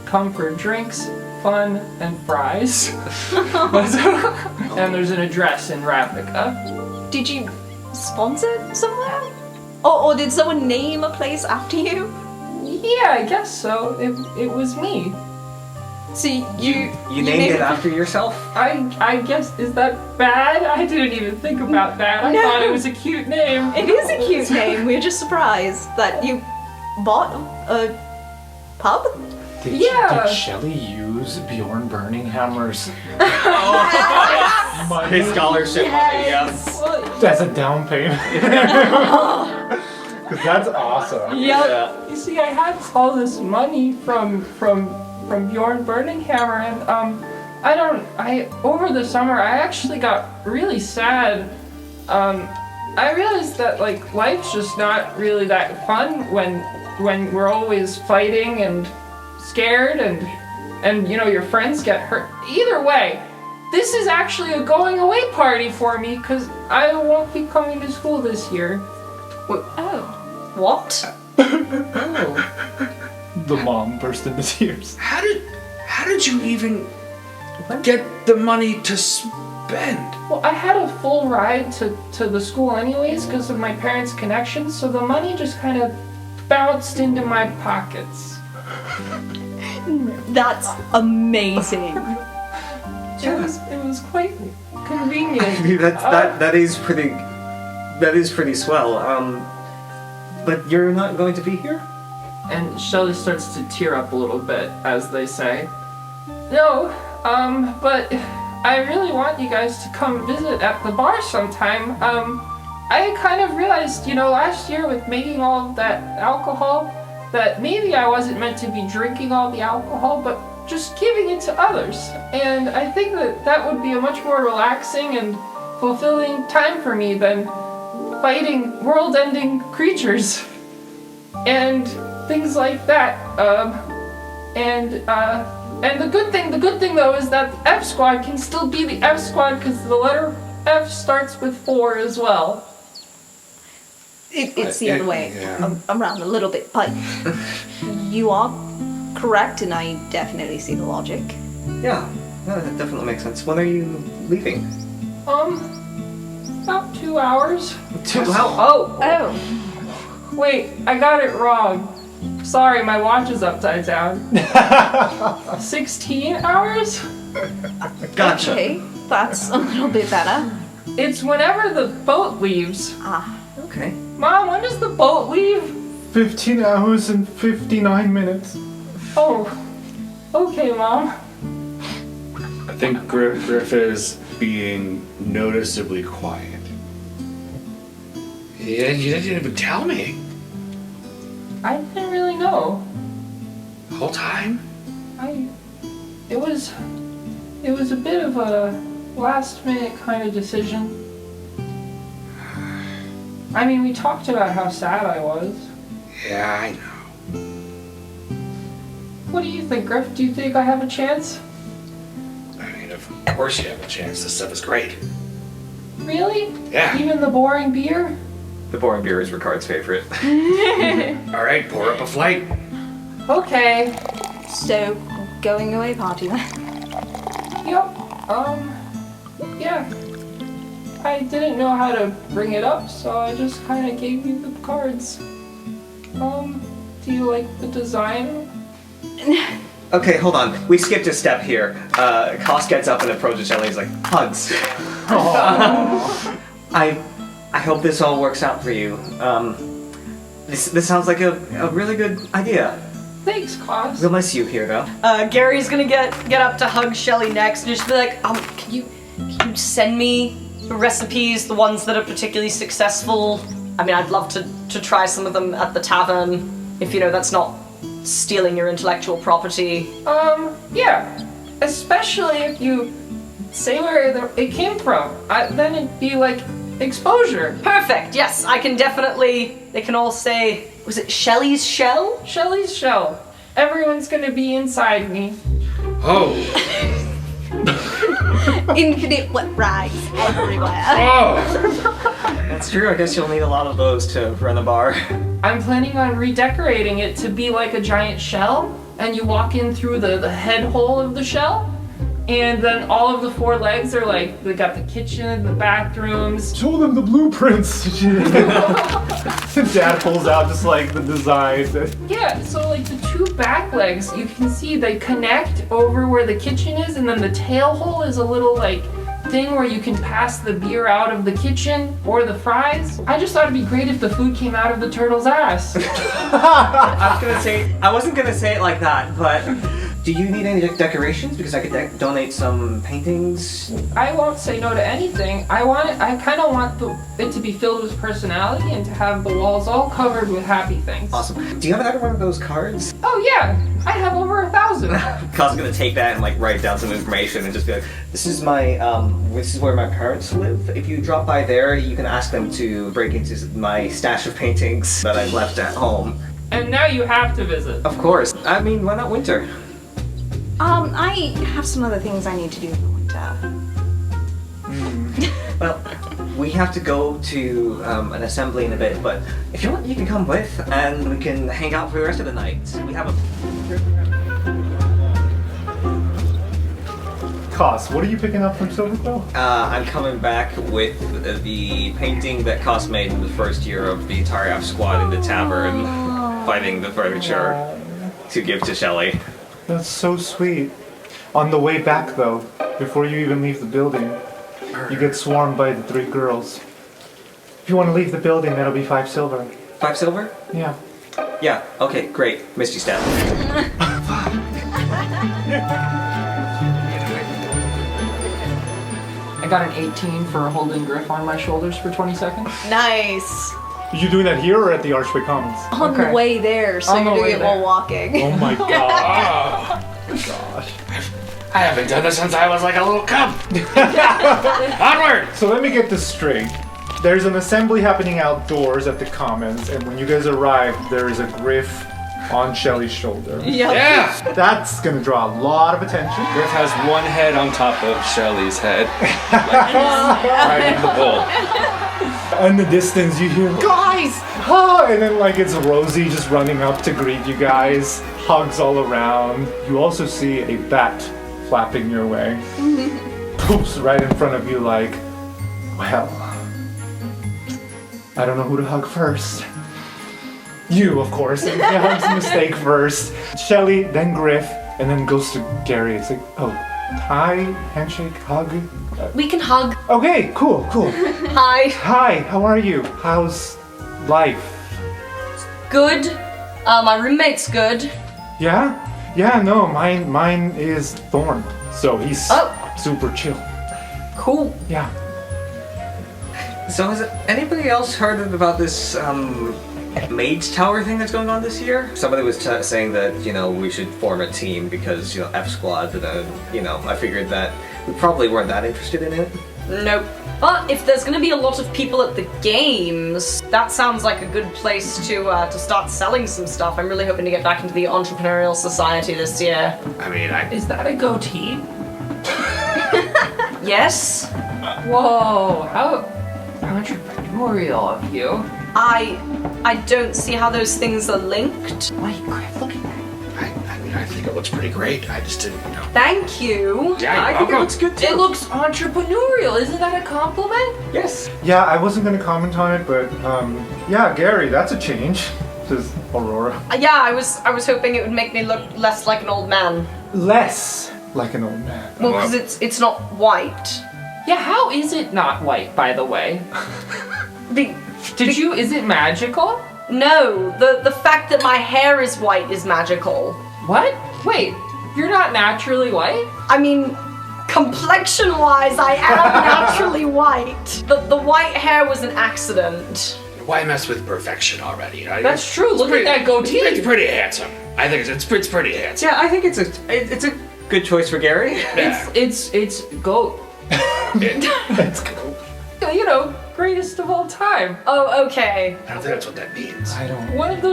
come for drinks, fun, and fries. And there's an address in Ravnica. Did you sponsor it somewhere? Or did someone name a place after you? Yeah, I guess so. It was me. So you named it after yourself? I guess, is that bad? I didn't even think about that. I thought it was a cute name. It is a cute name. We're just surprised that you bought a pub? Did Shelly use Bjorn Burninghammer's money? His scholarship money, yes. As a down payment? Because that's awesome. Yeah. You see, I had all this money from Bjorn Burninghammer, and over the summer I actually got really sad. I realized that like life's just not really that fun when we're always fighting and scared and you know your friends get hurt. Either way, this is actually a going away party for me because I won't be coming to school this year. Oh. What? Oh. The mom burst into tears. How did you even get the money to spend? Well, I had a full ride to the school anyways because of my parents' connections, so the money just kind of bounced into my pockets. That's amazing. It was quite convenient. I mean, that is pretty swell. But you're not going to be here? And Shelly starts to tear up a little bit as they say, no, but I really want you guys to come visit at the bar sometime. I kind of realized, last year with making all of that alcohol, that maybe I wasn't meant to be drinking all the alcohol, but just giving it to others. And I think that would be a much more relaxing and fulfilling time for me than fighting world-ending creatures. and things like that. And the good thing though is that the F squad can still be the F squad because the letter F starts with 4 as well. It's the other way around a little bit, but you are correct, and I definitely see the logic. Yeah, no, that definitely makes sense. When are you leaving? About 2 hours. 2 hours? Oh! Wait, I got it wrong. Sorry, my watch is upside down. 16 hours? Gotcha. Okay, that's a little bit better. It's whenever the boat leaves. Okay. Mom, when does the boat leave? 15 hours and 59 minutes. Oh, okay, Mom. I think Griff is being noticeably quiet. Yeah, you didn't even tell me. I didn't really know. The whole time? It was a bit of a last minute kind of decision. I mean, we talked about how sad I was. Yeah, I know. What do you think, Griff? Do you think I have a chance? I mean, of course you have a chance. This stuff is great. Really? Yeah. Even the boring beer? The boring beer is Ricard's favorite. All right, pour up a flight. Okay. So, going away party then? Yep. Yeah. I didn't know how to bring it up, so I just kind of gave you the cards. Do you like the design? Okay, hold on. We skipped a step here. Koss gets up and approaches Shelly. He's like, hugs. I hope this all works out for you. This sounds like a really good idea. Thanks, Koss. We'll miss you here, though. Gary's gonna get up to hug Shelly next and just be like, can you send me the recipes, the ones that are particularly successful? I mean, I'd love to try some of them at the tavern, if that's not stealing your intellectual property. Yeah. Especially if you say where it came from. Then it'd be like exposure. Perfect, yes, I can definitely, they can all say, was it Shelly's shell? Shelly's shell. Everyone's gonna be inside me. Oh. Infinite wet rags everywhere. Oh. That's true. I guess you'll need a lot of those to run a bar. I'm planning on redecorating it to be like a giant shell, and you walk in through the head hole of the shell, and then all of the 4 legs are like, they got the kitchen, the bathrooms. Show them the blueprints. Dad pulls out just like the design. Yeah, so like the 2 back legs, you can see they connect over where the kitchen is, and then the tail hole is a little like thing where you can pass the beer out of the kitchen or the fries. I just thought it'd be great if the food came out of the turtle's ass. I wasn't gonna say it like that, but do you need any decorations? Because I could donate some paintings. I won't say no to anything. I kind of want it to be filled with personality and to have the walls all covered with happy things. Awesome. Do you have another one of those cards? Oh yeah, I have over 1,000. Koss is gonna take that and like write down some information and just be like, this is where my parents live. If you drop by there, you can ask them to break into my stash of paintings that I've left at home. And now you have to visit. Of course. I mean, why not winter? I have some other things I need to do in the winter. Well, we have to go to an assembly in a bit, but if you want, you can come with, and we can hang out for the rest of the night. We have a... Koss, what are you picking up from Silverfell? I'm coming back with the painting that Koss made in the first year of the Tariaf squad in the tavern, fighting the furniture to give to Shelly. That's so sweet. On the way back, though, before you even leave the building, you get swarmed by the 3 girls. If you want to leave the building, that'll be 5 silver. 5 silver? Yeah. Yeah, okay, great. Misty step. I got an 18 for holding Griff on my shoulders for 20 seconds. Nice. Are you doing that here or at the Archway Commons? On the way there, so On the you're doing way it while there. walking. Oh my god. Gosh. I haven't done this since I was like a little cub. Onward! So let me get this straight. There's an assembly happening outdoors at the Commons, and when you guys arrive, there is a griff on Shelly's shoulder. Yeah! That's gonna draw a lot of attention. Griff has one head on top of Shelly's head. Right in the bowl. In the distance, you hear, guys! Ah! And then, like, it's Rosie just running up to greet you guys. Hugs all around. You also see a bat flapping your way. Poops right in front of you, like, well, I don't know who to hug first. You, of course. He hugs Mistake first. Shelly, then Griff, and then goes to Gary. It's like, oh, hi, handshake, hug. We can hug. Okay, cool. Hi. Hi, how are you? How's life? Good. My roommate's good. Yeah? Yeah, no, mine is Thorn. So he's super chill. Cool. Yeah. So has anybody else heard about this Mage Tower thing that's going on this year? Somebody was saying that, we should form a team because, F Squad, but I figured that we probably weren't that interested in it. Nope. But if there's gonna be a lot of people at the games, that sounds like a good place to start selling some stuff. I'm really hoping to get back into the entrepreneurial society this year. I mean, Is that a goatee? Yes? Whoa, how entrepreneurial of you. I don't see how those things are linked. Wait, Griff, look at that. I think it looks pretty great. I just didn't know. Thank you. Yeah, I think it looks good too. It looks entrepreneurial. Isn't that a compliment? Yes. Yeah, I wasn't gonna comment on it, but yeah, Gary, that's a change, says Aurora. Yeah, I was hoping it would make me look less like an old man. Less like an old man. Well, because it's not white. Yeah, how is it not white, by the way? Is it magical? No, the fact that my hair is white is magical. What? Wait, you're not naturally white? I mean, complexion-wise, I am naturally white. The white hair was an accident. Why mess with perfection already? That's true. Look at that goatee. It's pretty handsome. I think it's pretty handsome. Yeah, I think it's a good choice for Gary. Yeah. It's goat. Let's go. Greatest of all time. Oh, okay. I don't think that's what that means. I don't. One of the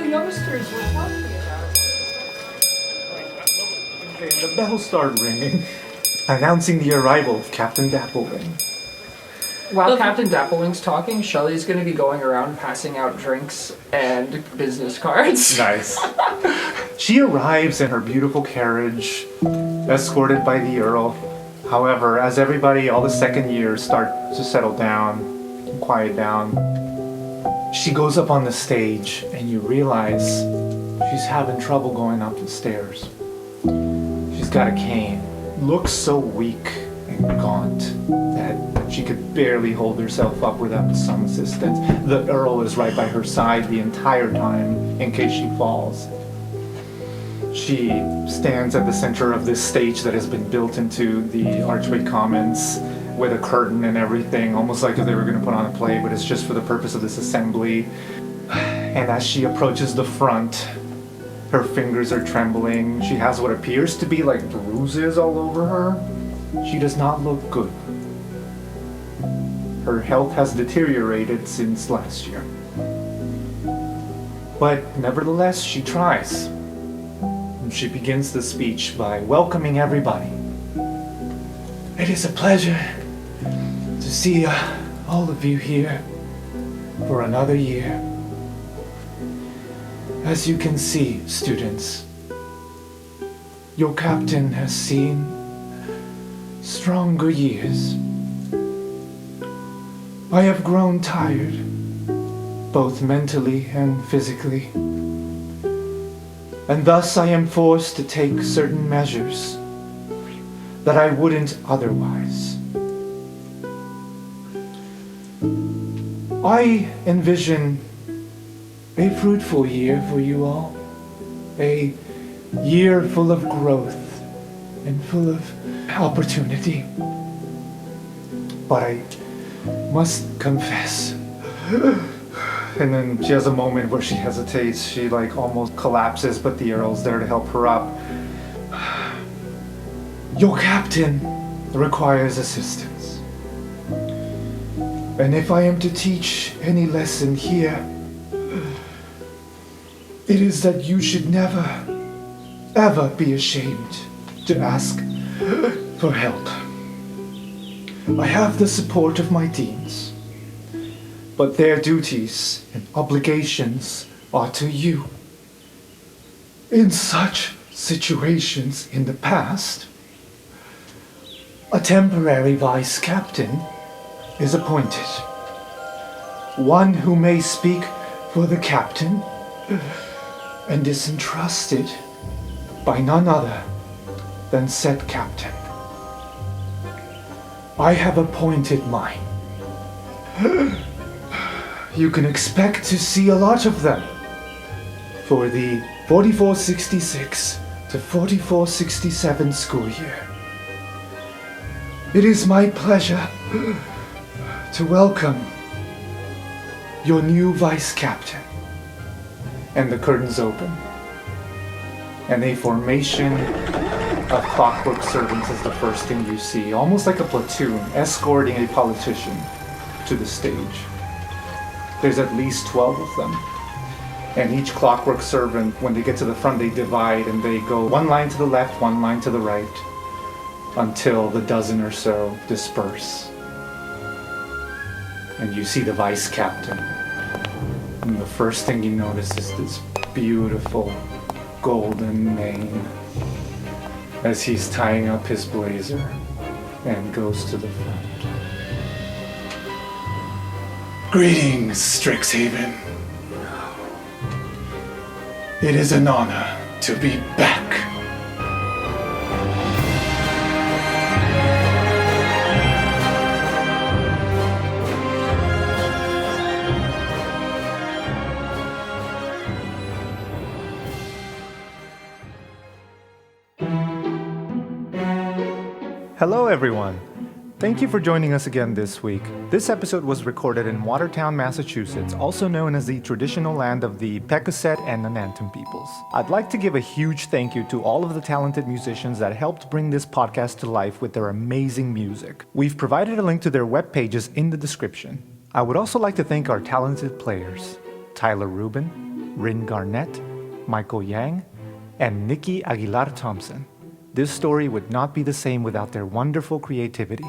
youngsters was talking about it. Okay, the bell started ringing, announcing the arrival of Captain Dapplewing. While Captain Dapplewing's talking, Shelly's going to be going around passing out drinks and business cards. Nice. She arrives in her beautiful carriage, escorted by the Earl. However, as everybody, all the second years start to settle down, quiet down, she goes up on the stage and you realize she's having trouble going up the stairs. She's got a cane. Looks so weak and gaunt that she could barely hold herself up without some assistance. The Earl is right by her side the entire time in case she falls. She stands at the center of this stage that has been built into the Archway Commons with a curtain and everything, almost like if they were going to put on a play, but it's just for the purpose of this assembly. And as she approaches the front, her fingers are trembling. She has what appears to be like bruises all over her. She does not look good. Her health has deteriorated since last year. But nevertheless, she tries. She begins the speech by welcoming everybody. It is a pleasure to see all of you here for another year. As you can see, students, your captain has seen stronger years. I have grown tired, both mentally and physically. And thus I am forced to take certain measures that I wouldn't otherwise. I envision a fruitful year for you all. A year full of growth and full of opportunity. But I must confess. And then she has a moment where she hesitates. She almost collapses, but the Earl's there to help her up. Your captain requires assistance. And if I am to teach any lesson here, it is that you should never, ever be ashamed to ask for help. I have the support of my deans, but their duties and obligations are to you. In such situations in the past, a temporary vice captain is appointed. One who may speak for the captain and is entrusted by none other than said captain. I have appointed mine. You can expect to see a lot of them for the 4466 to 4467 school year. It is my pleasure to welcome your new vice captain. And the curtains open, and a formation of clockwork servants is the first thing you see, almost like a platoon escorting a politician to the stage. There's at least 12 of them, and each clockwork servant, when they get to the front, they divide and they go one line to the left, one line to the right, until the dozen or so disperse. And you see the vice captain. And the first thing you notice is this beautiful golden mane as he's tying up his blazer and goes to the front. Greetings, Strixhaven. It is an honor to be back. Hello, everyone. Thank you for joining us again this week. This episode was recorded in Watertown, Massachusetts, also known as the traditional land of the Pecasset and Nanantum peoples. I'd like to give a huge thank you to all of the talented musicians that helped bring this podcast to life with their amazing music. We've provided a link to their web pages in the description. I would also like to thank our talented players, Tyler Rubin, Rin Garnett, Michael Yang, and Nikki Aguilar Thompson. This story would not be the same without their wonderful creativity.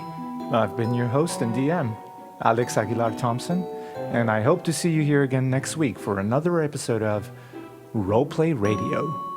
I've been your host and DM, Alex Aguilar Thompson, and I hope to see you here again next week for another episode of Roleplay Radio.